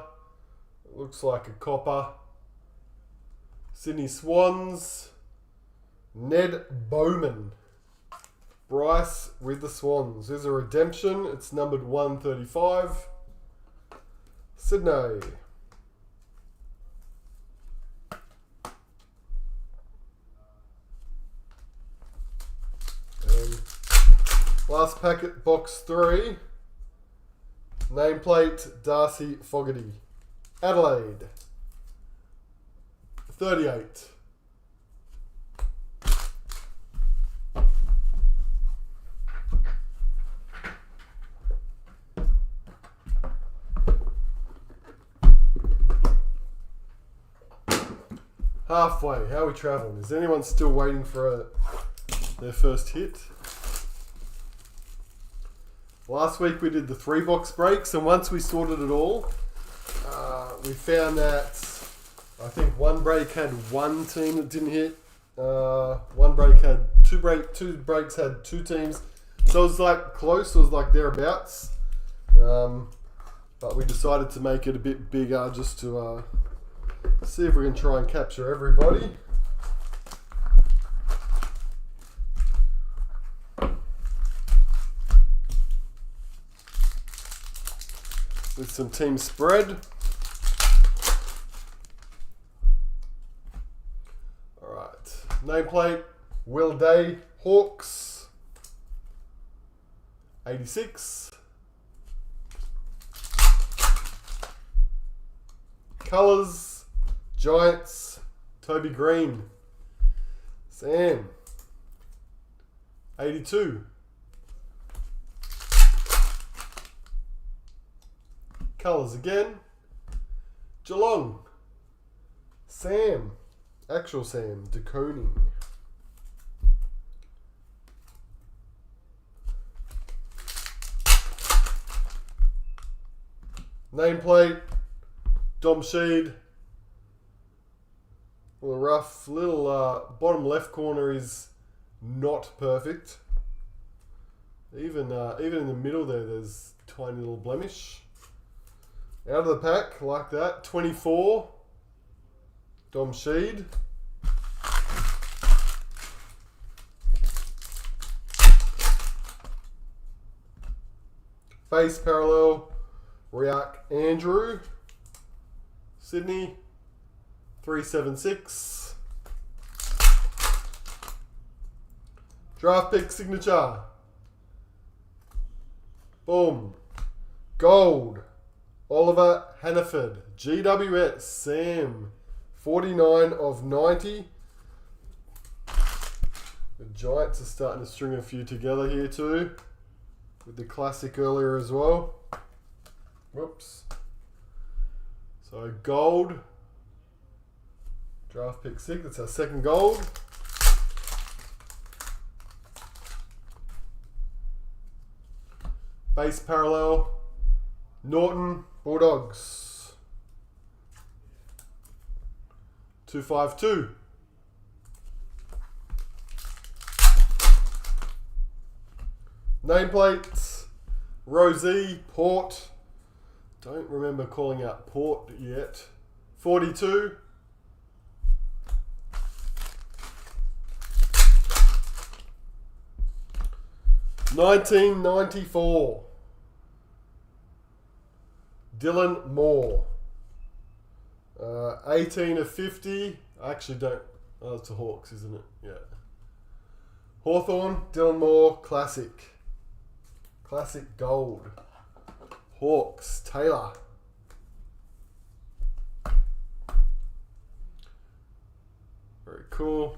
Looks like a copper. Sydney Swans. Ned Bowman. Bryce with the Swans. There's a redemption. It's numbered 135. Sydney. And last packet, box 3. Nameplate, Darcy Fogarty. Adelaide. 38. Halfway. How are we travelling? Is anyone still waiting for their first hit? Last week we did the 3-box breaks, and once we sorted it all, we found that I think one break had one team that didn't hit. One break had two breaks had 2 teams. So it was like close. It was like thereabouts. But we decided to make it a bit bigger just to see if we can try and capture everybody. With some team spread. Alright. Nameplate, Will Day, Hawks. 86. Colours, Giants, Toby Green. Sam. 82. Colours again. Geelong. Sam. Actual Sam. DeConing. Nameplate. Dom Sheed. A little rough. Little bottom left corner is not perfect. Even in the middle there's tiny little blemish. Out of the pack, like that. 24, Dom Sheed. Base parallel, Riak Andrew. Sydney, 376. Draft pick signature. Boom. Gold. Oliver Hannaford. GWS. Sam. 49 of 90. The Giants are starting to string a few together here too. With the classic earlier as well. Whoops. So gold. Draft pick 6. That's our second gold. Base parallel. Norton Bulldogs. 252. Nameplates. Rosie Port. Don't remember calling out Port yet. 42. $19.94. Dylan Moore. 18 of 50. I actually don't. Oh, it's the Hawks, isn't it? Yeah. Hawthorn, Dylan Moore, classic. Classic gold. Hawks, Taylor. Very cool.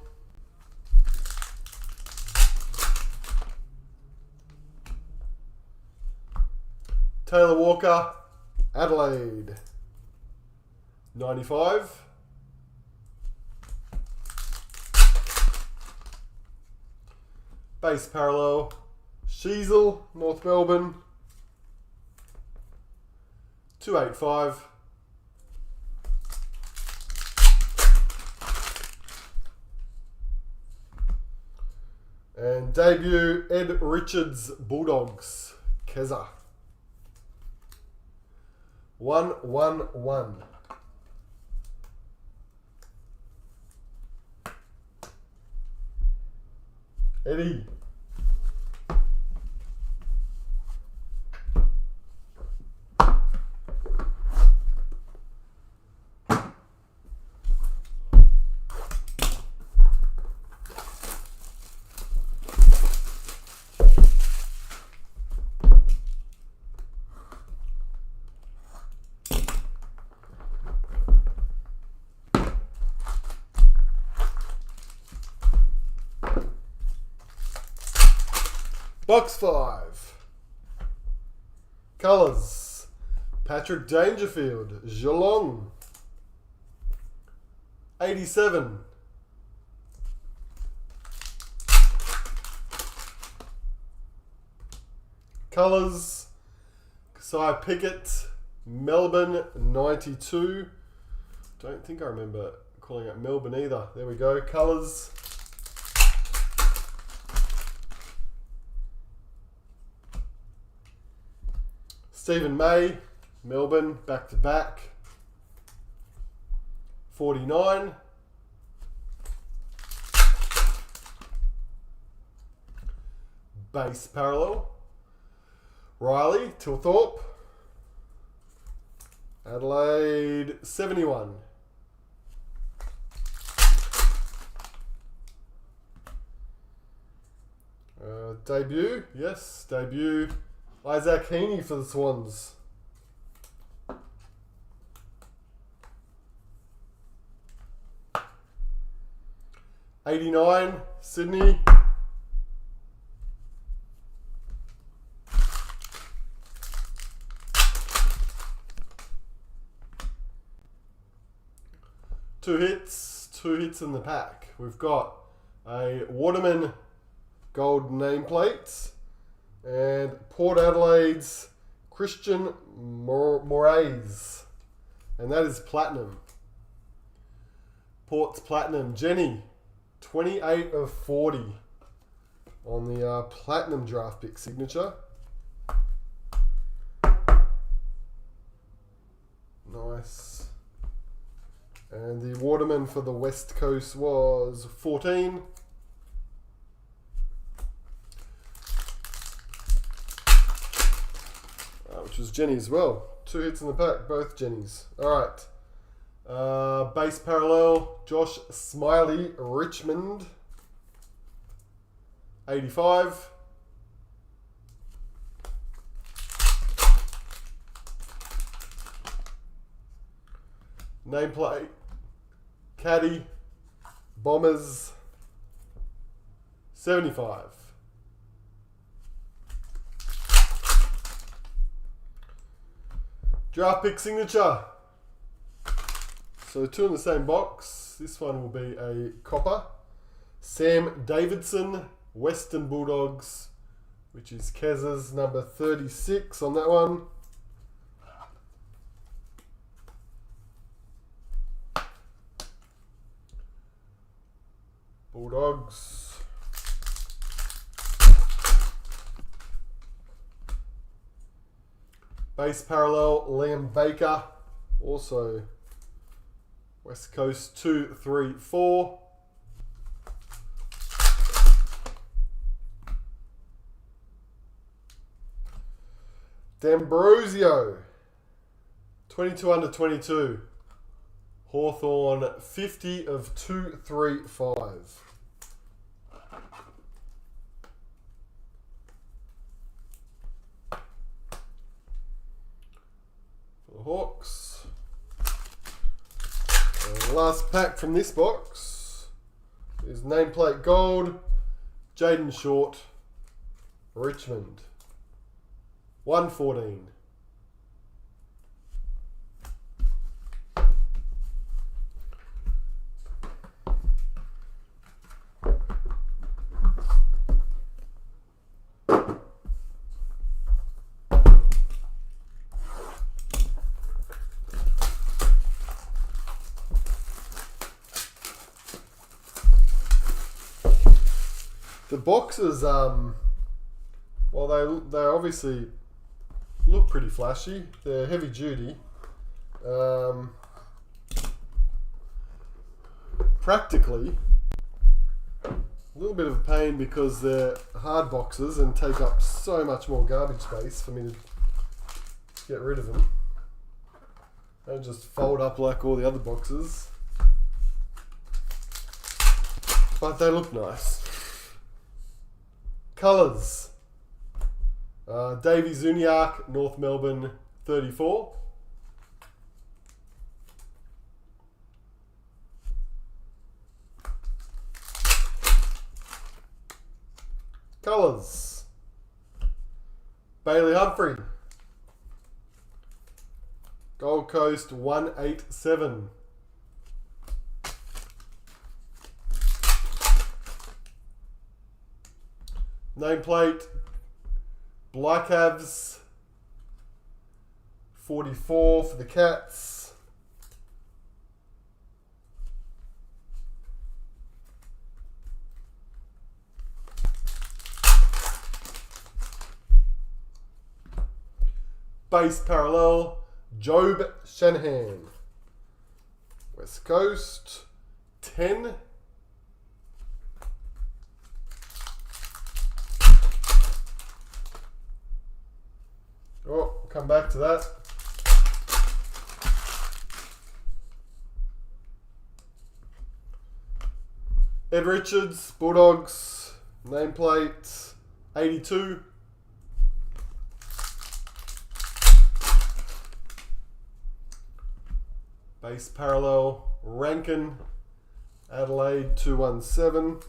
Taylor Walker, Adelaide. 95. Base parallel, Sheasel, North Melbourne. 285. And debut, Ed Richards, Bulldogs, Keza. 111. Eddie. Box 5. Colours. Patrick Dangerfield, Geelong. 87. Colours. Kasai Pickett, Melbourne, 92. Don't think I remember calling out Melbourne either. There we go. Colours. Stephen May, Melbourne, back to back. 49. Base parallel. Riley, Tilthorpe. Adelaide, 71. Debut, yes, debut. Isaac Heaney for the Swans. $89, Sydney. Two hits in the pack. We've got a Waterman gold nameplate. And Port Adelaide's Christian Moraes. And that is platinum. Port's platinum. Jenny, 28 of 40. on the platinum draft pick signature. Nice. And the Waterman for the West Coast was 14. Which was Jenny as well. 2 hits in the pack, both Jennies. Alright. Base parallel, Josh Smiley, Richmond. 85. Nameplate, Caddy, Bombers, 75. Draft pick signature. So 2 in the same box. This one will be a copper. Sam Davidson, Western Bulldogs, which is Kez's number 36 on that one. Bulldogs. Base parallel, Liam Baker, also West Coast 2, 3, 4. D'Ambrosio, 22 under 22. Hawthorn, 50 of 235. For the Hawks. And last pack from this box is nameplate gold, Jaden Short, Richmond, 114. The boxes, well, they obviously look pretty flashy. They're heavy duty. Practically, a little bit of a pain because they're hard boxes and take up so much more garbage space for me to get rid of them. They don't just fold up like all the other boxes. But they look nice. Colours. Davey Zuniak, North Melbourne, 34. Colours. Bailey Humphrey, Gold Coast, 187. Nameplate, Blycavs, 44 for the Cats. Base parallel, Job Shanahan, West Coast, 10. Oh, come back to that. Ed Richards, Bulldogs, nameplate 82. Base parallel, Rankin, Adelaide, 217.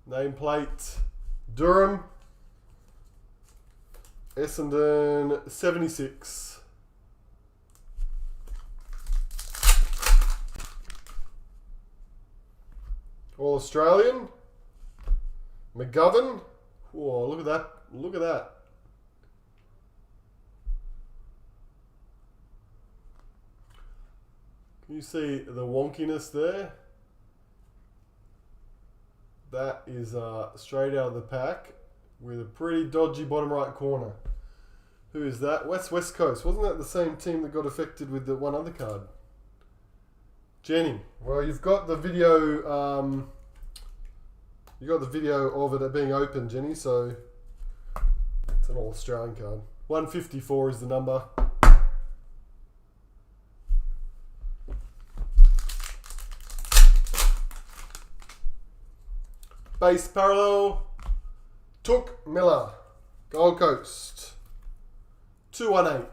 Nameplate, Durham, Essendon, 76. All Australian, McGovern. Whoa, look at that. Look at that. Can you see the wonkiness there? That is straight out of the pack with a pretty dodgy bottom right corner. Who is that? West Coast. Wasn't that the same team that got affected with the one other card? Jenny. Well, you've got the video. You got the video of it being open, Jenny. So it's an all-Australian card. 154 is the number. Base parallel. Took Miller. Gold Coast. 218.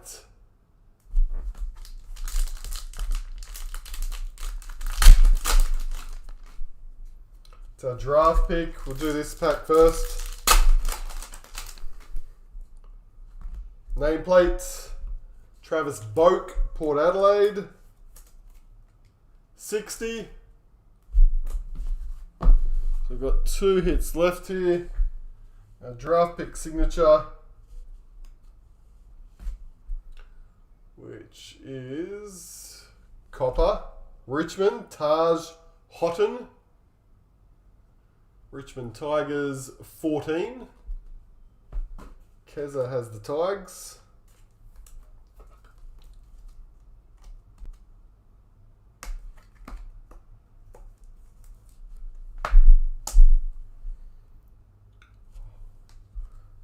It's our draft pick. We'll do this pack first. Nameplate. Travis Boak, Port Adelaide. 60. So we've got 2 hits left here. Our draft pick signature, which is Copper, Richmond, Taj Houghton, Richmond Tigers 14. Keza has the Tigers.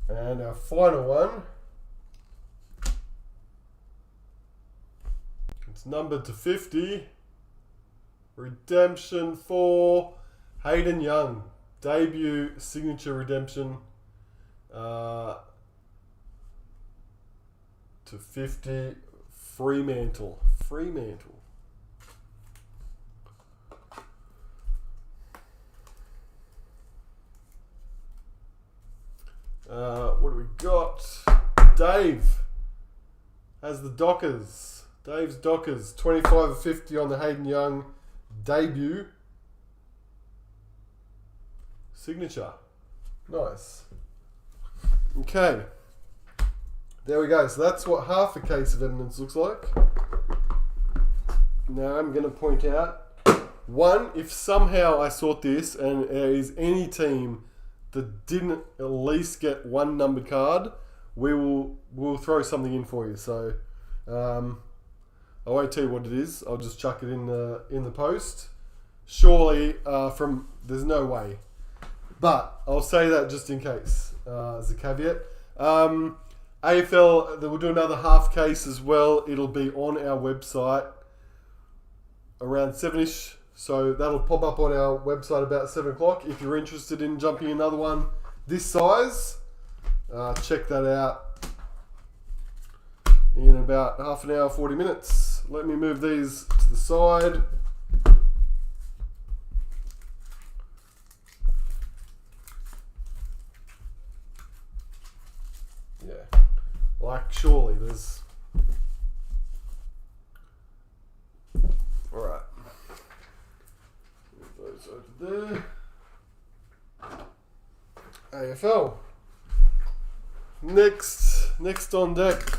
And our final one, it's numbered to 50. Redemption for Hayden Young. Debut signature redemption to 50. Fremantle. What do we got? Dave has the Dockers. Dave's Dockers. 25 of 50 on the Hayden Young debut. Signature. Nice. Okay. There we go. So that's what half a case of Edmonds looks like. Now I'm going to point out, one, if somehow I sort this and there is any team that didn't at least get one numbered card, we'll throw something in for you. So I won't tell you what it is. I'll just chuck it in the post. Surely there's no way, but I'll say that just in case as a caveat. AFL, we'll do another half case as well. It'll be on our website around 7ish. So that'll pop up on our website about 7 o'clock. If you're interested in jumping another one this size, check that out in about half an hour, 40 minutes. Let me move these to the side. Yeah, like surely there's... Alright. Those over there. AFL. Next on deck.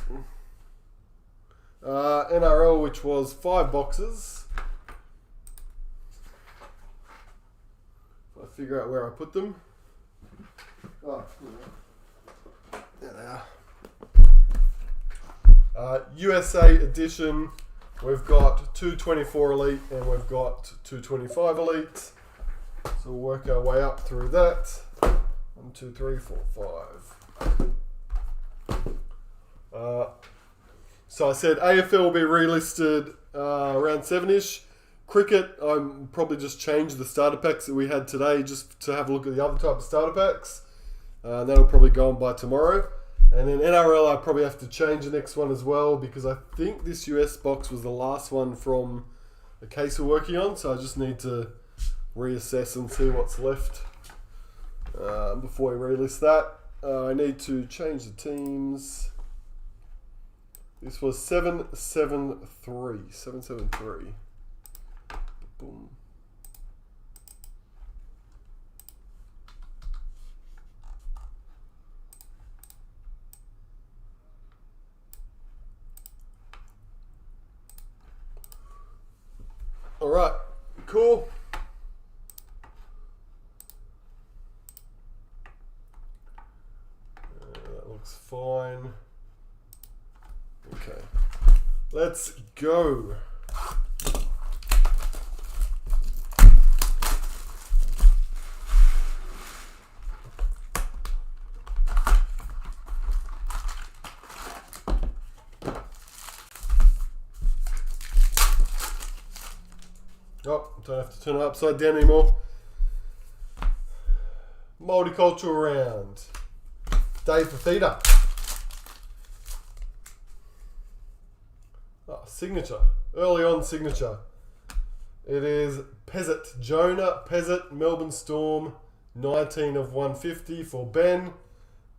NRL, which was 5 boxes. If I figure out where I put them. Oh, there they are. USA edition. We've got 224 Elite and we've got 225 Elite. So we'll work our way up through that. 1, 2, 3, 4, 5. So I said AFL will be relisted around 7ish. Cricket, I'm probably just change the starter packs that we had today just to have a look at the other type of starter packs. That'll probably go on by tomorrow. And then NRL, I probably have to change the next one as well because I think this US box was the last one from the case we're working on. So I just need to reassess and see what's left before we relist that. I need to change the teams. This was 773. 773. Boom. Alright, cool. That looks fine. Okay, let's go. Oh, don't have to turn it upside down anymore. Multicultural round. Dave for Theta. Oh, signature. Early on signature. It is Pezzett. Jonah Pezzett, Melbourne Storm. 19 of 150 for Ben.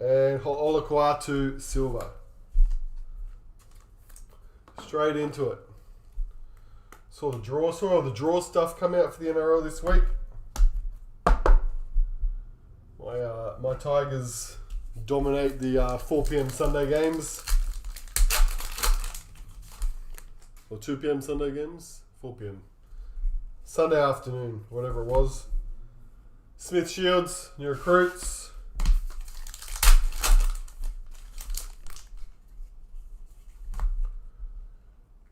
And Olaquatu Silva. Straight into it. Saw all the draw stuff come out for the NRL this week. My Tigers dominate the 4 p.m. Sunday games. Or 2 p.m. Sunday games? 4 p.m. Sunday afternoon, whatever it was. Smith Shields, new recruits.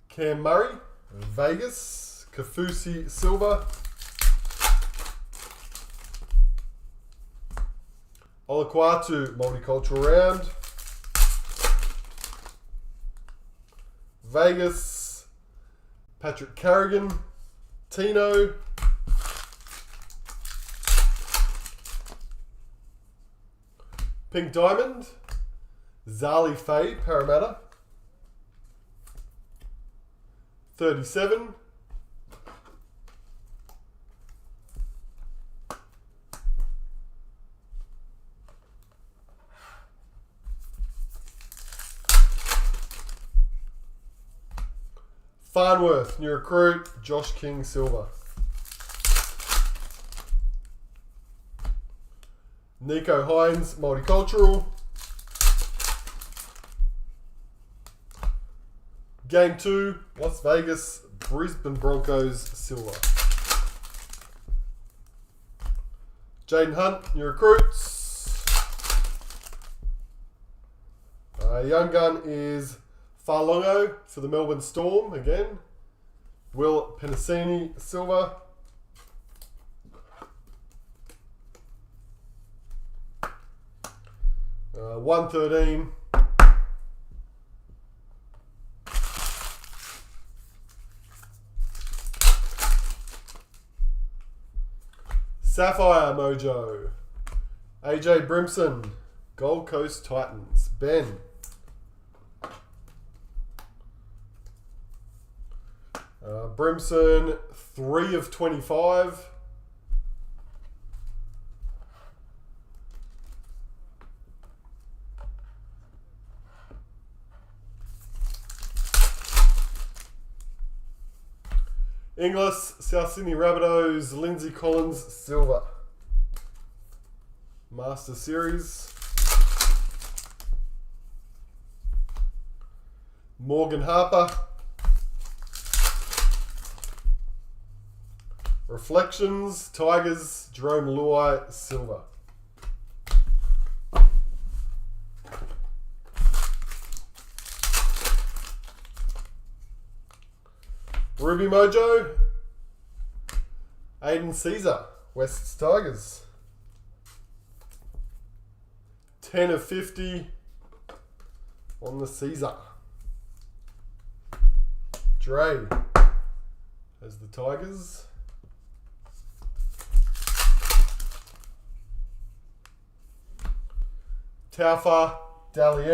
Cam Murray, Vegas, Kafusi Silva. Olaquatu, multicultural round. Vegas, Patrick Carrigan, Tino. Pink Diamond, Zali Faye, Parramatta. 37. Farnworth, new recruit, Josh King Silva. Nico Hines, multicultural. Game 2, Las Vegas, Brisbane Broncos Silva. Jaden Hunt, new recruits. Young gun is Farlongo for the Melbourne Storm again. Will Penasini Silva. Uh, 113. Sapphire Mojo. AJ Brimson, Gold Coast Titans. Ben. Brimson, 3 of 25. Inglis, South Sydney Rabbitohs, Lindsay Collins, Silva. Master Series. Morgan Harper. Reflections, Tigers, Jerome Luai, Silva. Ruby Mojo, Aiden Caesar, West's Tigers. 10 of 50 on the Caesar. Dre as the Tigers. Taufa, Dally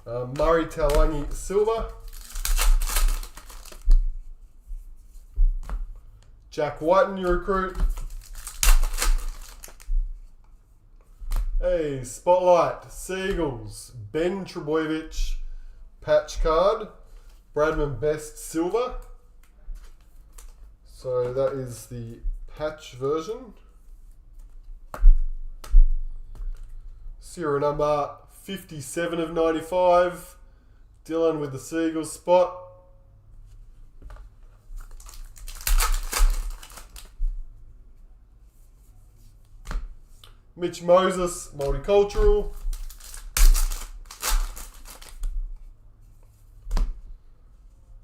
Murray Talangi Silva. Jack White, new recruit. Hey, Spotlight, Seagulls, Ben Trebojevic, patch card, Bradman Best Silver. So that is the patch version. Serial number 57 of 95. Dylan with the Seagulls spot. Mitch Moses, multicultural.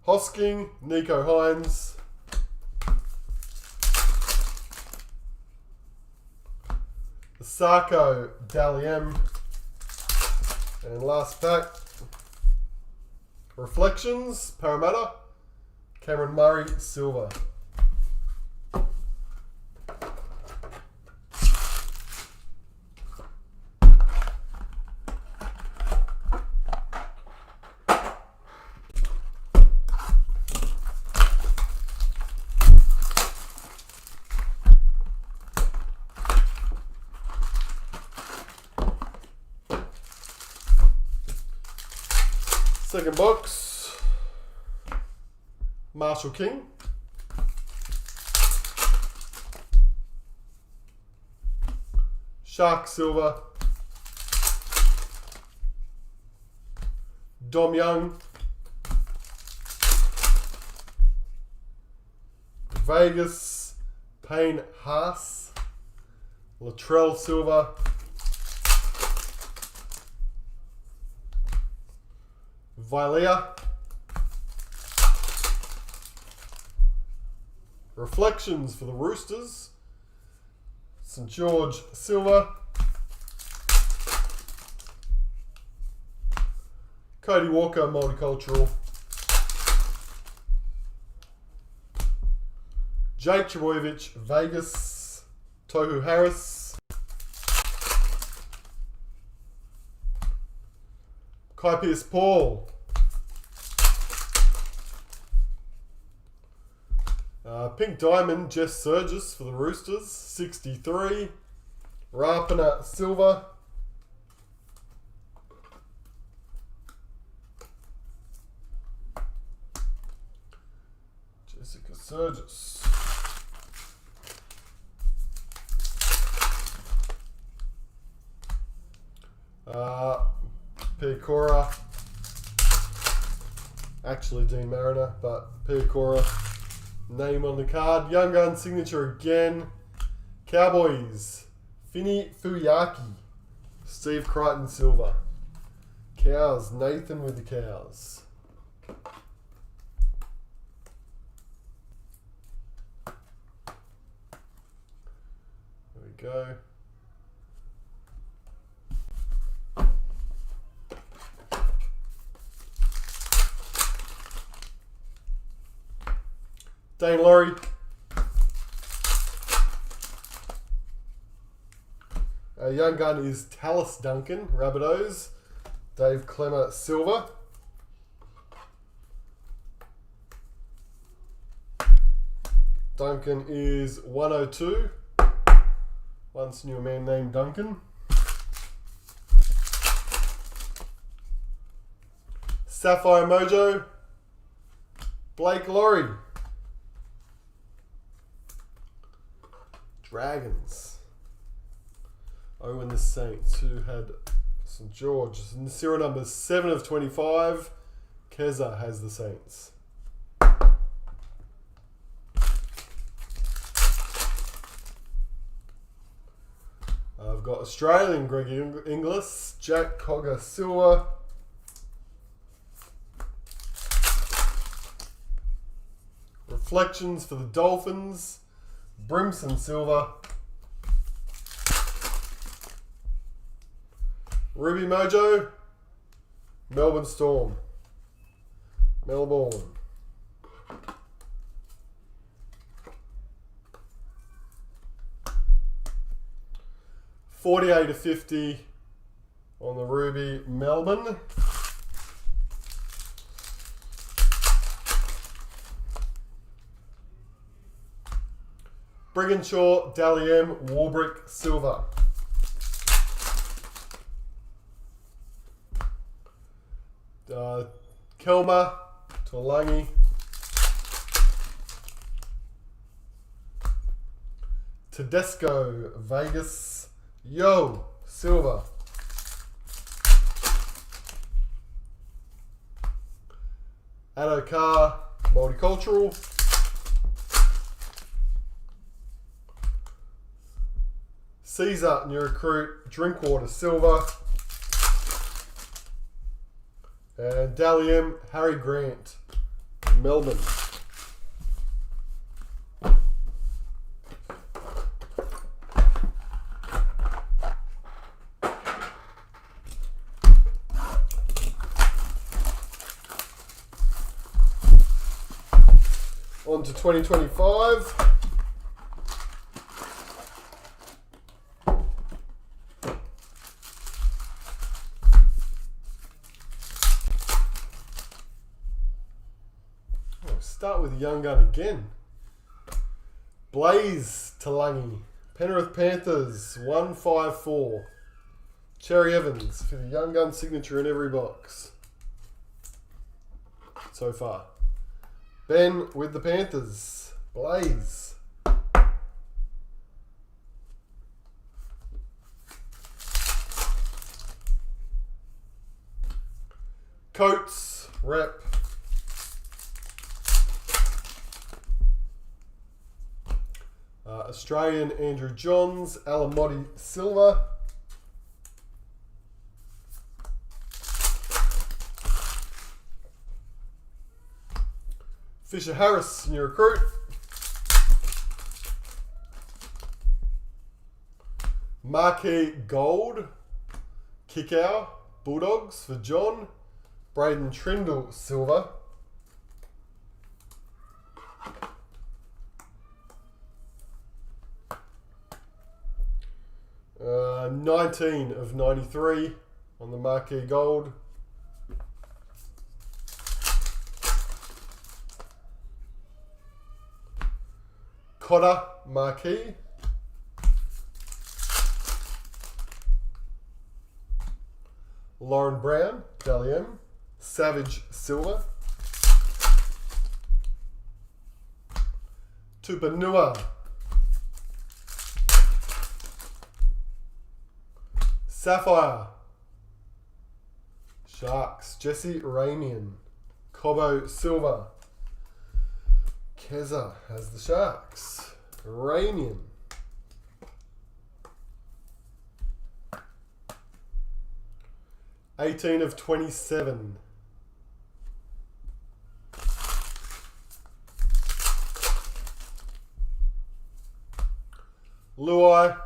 Hosking, Nico Hines. Sarko, Dally-M. And last pack, Reflections, Parramatta, Cameron Murray, silver. Second box, Marshall King. Shark silver. Dom Young. Vegas, Payne Haas. Latrell silver. Vilea. Reflections for the Roosters. St George silver. Cody Walker multicultural. Jake Trbojevic Vegas. Tohu Harris. Kai Pearce Paul. Pink Diamond, Jess Surgis for the Roosters, 63. Rapana silver. Jessica Surgis. Piakora. Actually Dean Mariner, but Piakora. Name on the card. Young Gun signature again. Cowboys. Fini Fuyaki. Steve Crichton silver. Cows. Nathan with the cows. There we go. Dane Laurie. Young gun is Tallis Duncan, Rabbitohs. Dave Clemmer, silver. Duncan is 102. Once knew a man named Duncan. Sapphire Mojo. Blake Laurie. Dragons. Owen the Saints, who had St George. And the serial number is 7 of 25. Keza has the Saints. I've got Australian Greg Inglis, Jack Cogger silver. Reflections for the Dolphins. Brimson silver. Ruby Mojo. Melbourne Storm. Melbourne. $48 to $50 on the Ruby Melbourne. Brigginshaw, Dally-M, Warbrick, silver. Kelma, Tuolangi. Tedesco, Vegas. Yo, silver. Adokar, multicultural. Caesar, new recruit. Drinkwater, silver. And Dalium, Harry Grant, Melbourne. On to 2025. Start with Young Gun again. Blaze Talangi, Penrith Panthers, 154. Cherry Evans for the Young Gun signature in every box so far. Ben with the Panthers, Blaze. Coates, Rep. Australian Andrew Johns, Alamotti Silver. Fisher Harris, new recruit. Marquee Gold, Kickow, Bulldogs for John. Braden Trindle, silver. 19 of 93 on the Marquee Gold. Cotter, Marquee. Lauren Brown, Dalium. Savage, silver. Tupanua. Sapphire. Sharks, Jesse Ramian. Cobbo, silver. Keza has the Sharks. Ramian. (18 of 27). Luai.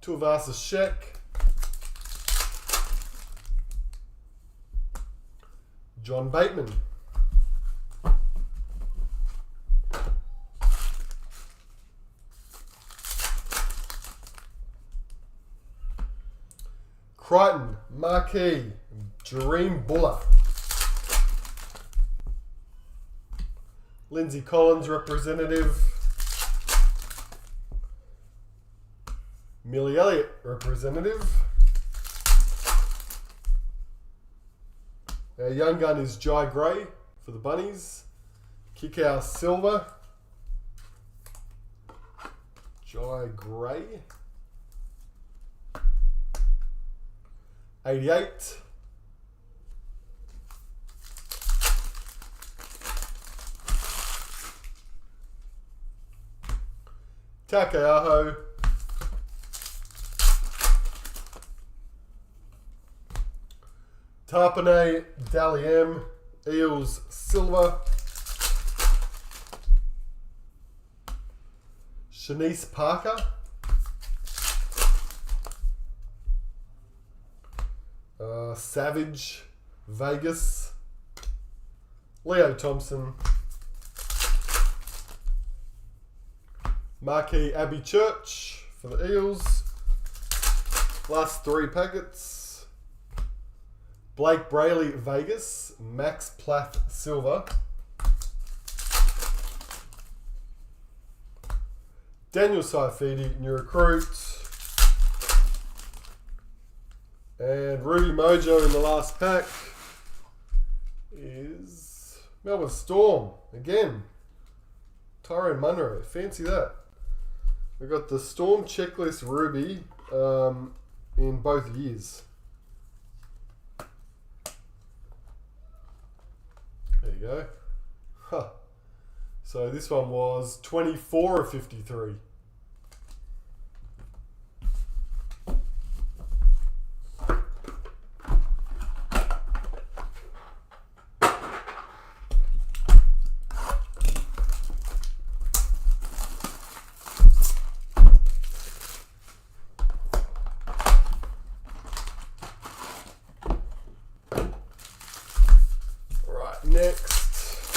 Tuivasa Sheck. John Bateman. Crichton, Marquee, Jareem Buller. Lindsay Collins, representative. Millie Elliott, representative. Our young gun is Jai Gray for the Bunnies. Kickout, silver. Jai Gray. 88. Takeaho. Tarpanay, Dalium, Eels, silver. Shanice Parker. Savage, Vegas. Leo Thompson. Marquee Abbey Church for the Eels. Last 3 packets. Blake Brayley, Vegas. Max Plath, silver. Daniel Saifidi, new recruit. And Ruby Mojo in the last pack is Melbourne Storm. Again, Tyrone Munro. Fancy that. We've got the Storm Checklist Ruby in both years. There you go. Huh. So this one was 24 of 53. Next,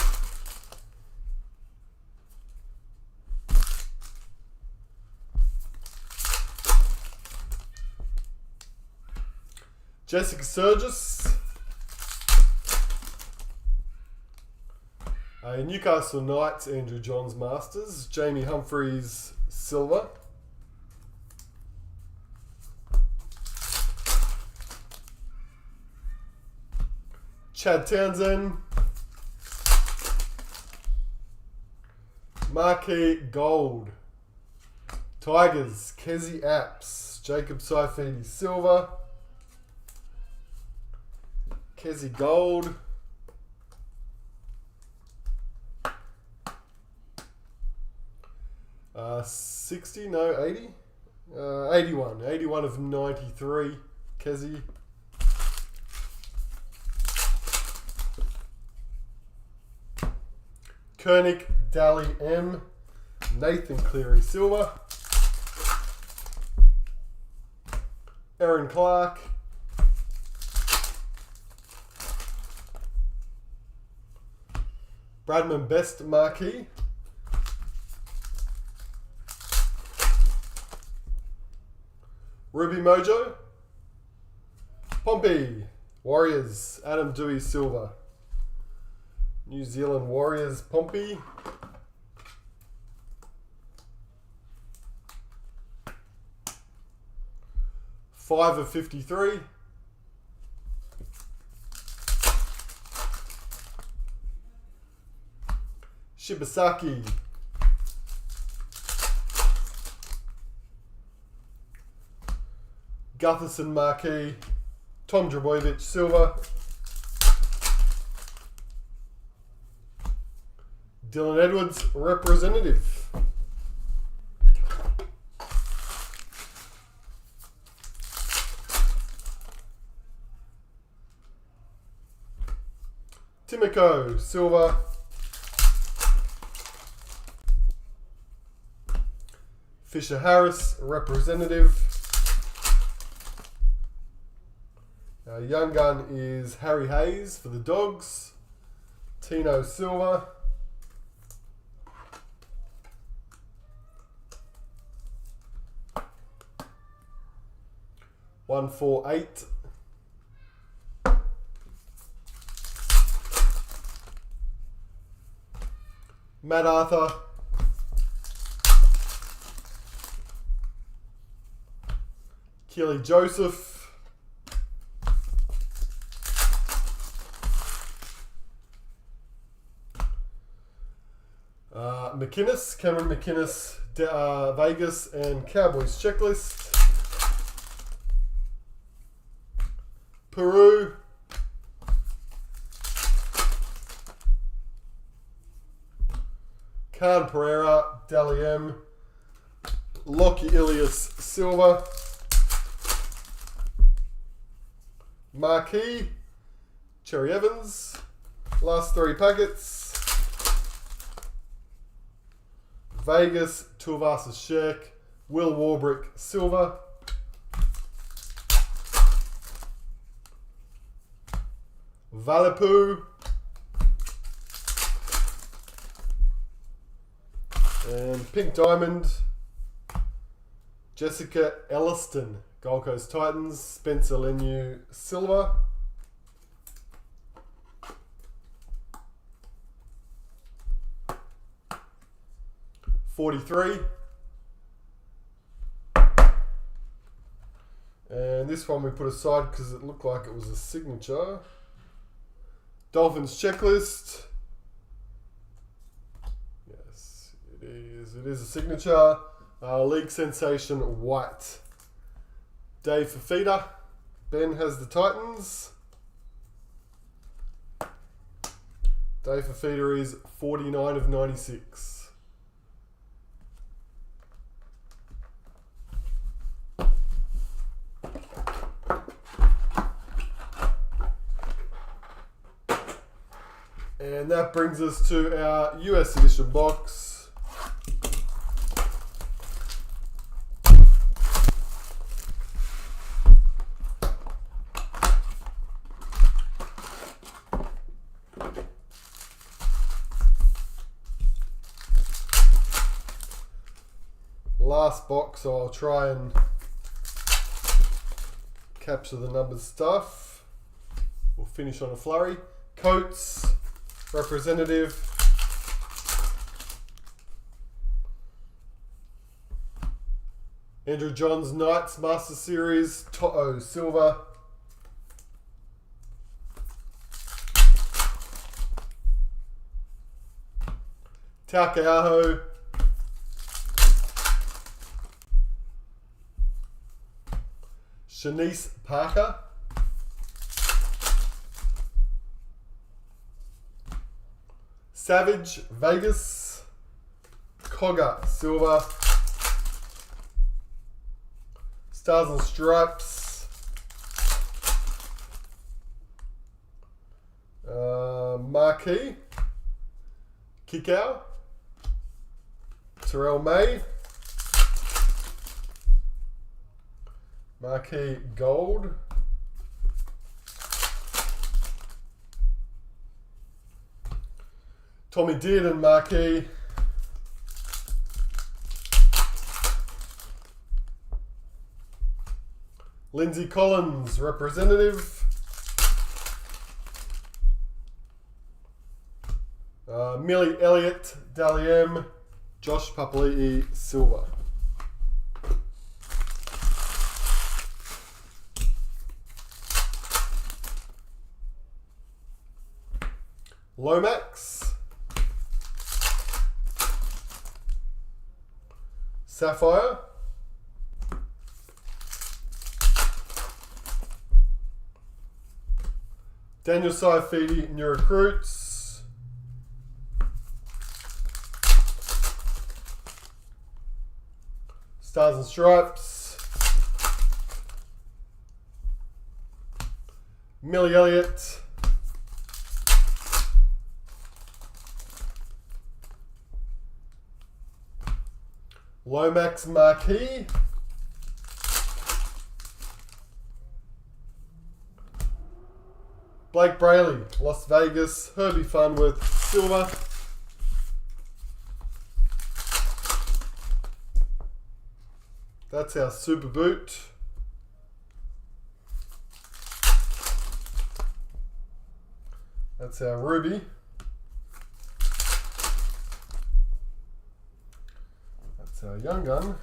Jessica Sturgis, Newcastle Knights, Andrew Johns Masters, Jamie Humphreys Silver, Chad Townsend, Marquee Gold, Tigers, Kezi Apps, Jacob Saifidi Silver, Kezi Gold, $60, no, 80, 81 of 93, Kezi. Koenig, Dally M, Nathan Cleary Silver, Aaron Clark, Bradman Best Marquee, Ruby Mojo, Pompey, Warriors, Adam Dewey Silver, New Zealand Warriors, Pompey, $5 of 53. Shibasaki, Gutherson Marquee, Tom Drabojevic Silver, Dylan Edwards Representative, Timoko Silver, Fisher Harris Representative. Young gun is Harry Hayes for the Dogs, Tino Silver, $148. Matt Arthur, Keely Joseph, McInnes, Cameron McInnes, Vegas and Cowboys checklist. Peru, Khan Pereira, Dally M, Lockie Ilias Silver, Marquee, Cherry Evans, last 3 packets. Vegas, Tuivasa Sheck, Will Warbrick Silver, Valipu, and Pink Diamond, Jessica Elliston, Gold Coast Titans, Spencer Leniu Silver, $43. And this one we put aside because it looked like it was a signature. Dolphins checklist. Yes, it is. It is a signature. League sensation White. Dave Fafita. Ben has the Titans. Day for feeder is 49 of 96. And that brings us to our US edition box. Last box, so I'll try and capture the numbers stuff. We'll finish on a flurry. Coates, representative. Andrew Johns, Knights, Master Series, To'o, silver. Taukei'aho. Shanice Parker. Savage, Vegas. Cogger, silver. Stars and Stripes. Marquee. Kickow. Terrell May. Marquee Gold. Tommy Dearden Marquee. Lindsay Collins, representative. Millie Elliott, Dally M. Josh Papali'i, silver. Lomax. Sapphire. Daniel Saifidi, new recruits. Stars and Stripes. Millie Elliott. Lomax Marquee. Blake Brayley, Las Vegas. Herbie Farnworth, silver. That's our super boot. That's our ruby. That's our young gun.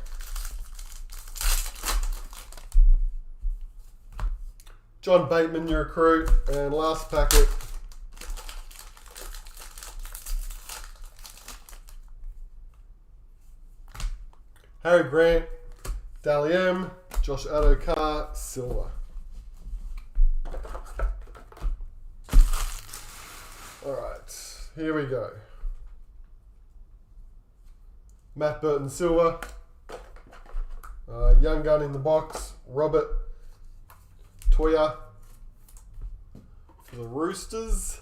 John Bateman, your recruit, and last packet. Harry Grant, Dally M, Josh Adokar, silver. Alright, here we go. Matt Burton, silver. Young gun in the box, Robert Toya for the Roosters.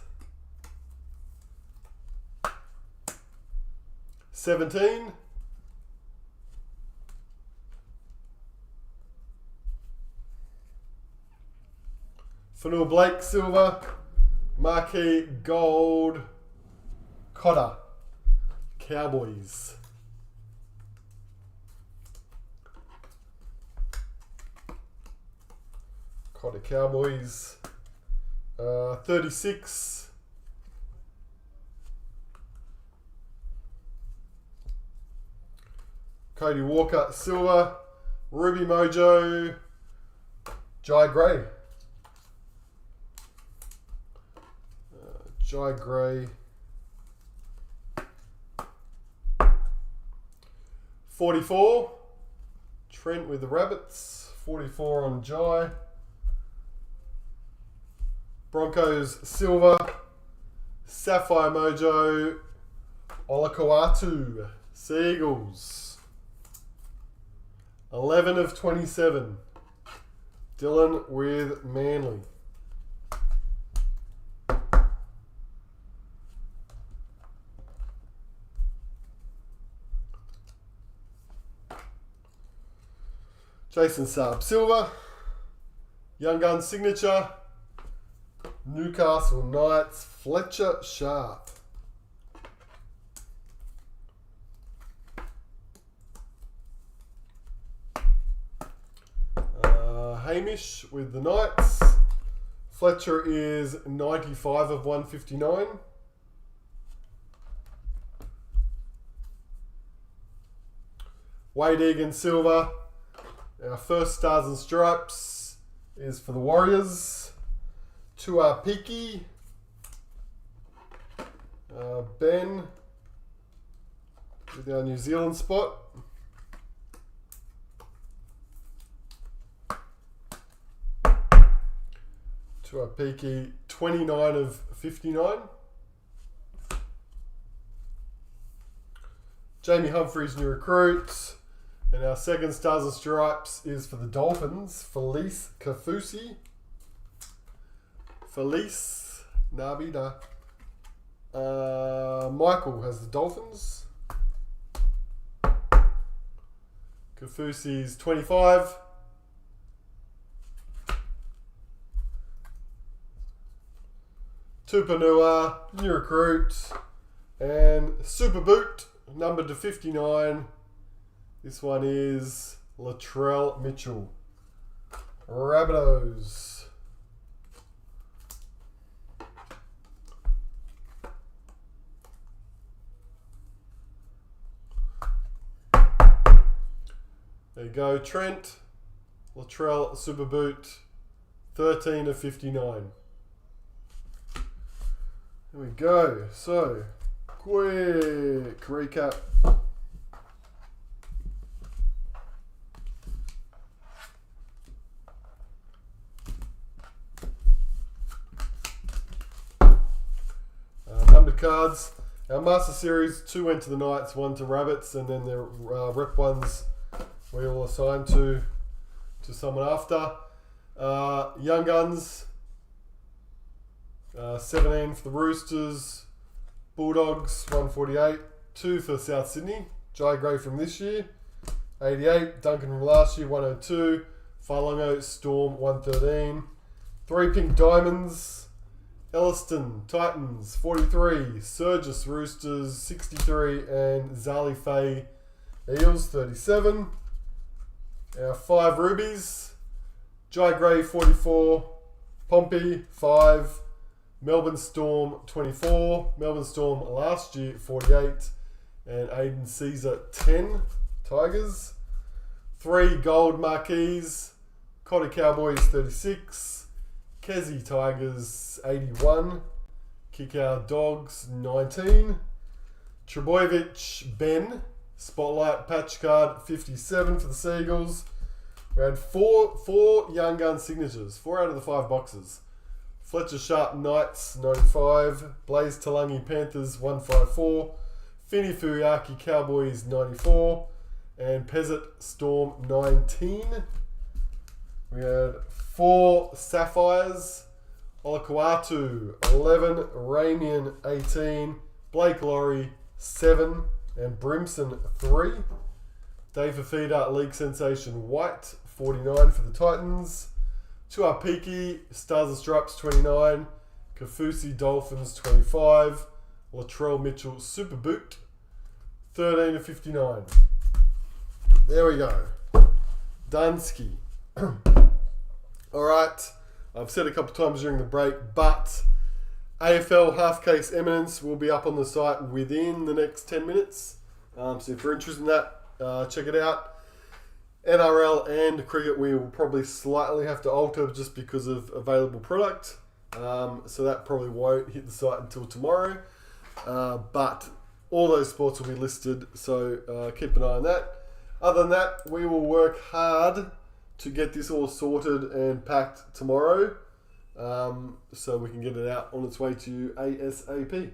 17. Fanua Blake, silver. Marquee Gold. Cotter, Cowboys. Cotter Cowboys. 36. Cody Walker, silver. Ruby Mojo. Jai Gray. Jai Gray. 44. Trent with the Rabbits. 44 on Jai. Broncos silver. Sapphire Mojo, Olakoatu, Seagulls. 11 of 27. Dylan with Manly. Jason Saab Silver. Young Gun Signature. Newcastle Knights, Fletcher Sharp. Hamish with the Knights. Fletcher is 95 of 159. Wade Egan Silver. Our first Stars and Stripes is for the Warriors. Tuapiki. Ben with our New Zealand spot. Tuapiki, 29 of 59. Jamie Humphries, new recruit. And our second Stars and Stripes is for the Dolphins, Felice Kafusi. Felice Nabida. Michael has the Dolphins. Kafusi's 25. Tupanua, new recruit. And Super Boot, numbered to 59. This one is Latrell Mitchell. Rabbitohs. There you go, Trent. Latrell Super Boot, 13 of 59. There we go. So, quick recap. Numbered cards. Our Master Series, 2 went to the Knights, 1 to Rabbits, and then the rep ones we all assigned to someone after. Young Guns, 17 for the Roosters. Bulldogs, 148. 2 for South Sydney. Jai Gray from this year, 88. Duncan from last year, 102. Whalango Storm, 113. 3 Pink Diamonds. Elliston Titans, 43. Surges Roosters, 63. And Zali Faye Eels, 37. Our 5 Rubies. Jai Gray, 44. Pompey, 5. Melbourne Storm, 24. Melbourne Storm last year, 48. And Aiden Caesar, 10. Tigers. 3 Gold Marquees. Cotter Cowboys, 36. Kezi Tigers, 81. Kick Our Dogs, 19. Trebojevic Ben. Spotlight patch card, 57 for the Seagulls. We had four Young Gun signatures, 4 out of the 5 boxes. Fletcher Sharp Knights, 95. Blaze Talangi Panthers, 154. Finny Fuyaki Cowboys, 94. And Peasant Storm, 19. We had 4 Sapphires. Olakoatu, 11. Ramian, 18. Blake Laurie, 7. And Brimson, 3. Dave Fafita, League Sensation White, 49 for the Titans. Tuapiki, Stars and Stripes, 29. Kafusi Dolphins, 25. Latrell Mitchell, Super Boot, 13 of 59. There we go. Dunsky. Alright, I've said a couple times during the break, but AFL Half Case Eminence will be up on the site within the next 10 minutes. So if you're interested in that, check it out. NRL and cricket we will probably slightly have to alter just because of available product. So that probably won't hit the site until tomorrow. But all those sports will be listed, so keep an eye on that. Other than that, we will work hard to get this all sorted and packed tomorrow. so we can get it out on its way to you ASAP.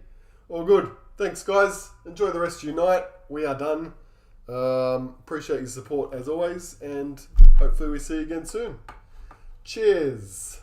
All good. Thanks, guys. Enjoy the rest of your night. We are done. Appreciate your support as always, and hopefully we see you again soon. Cheers.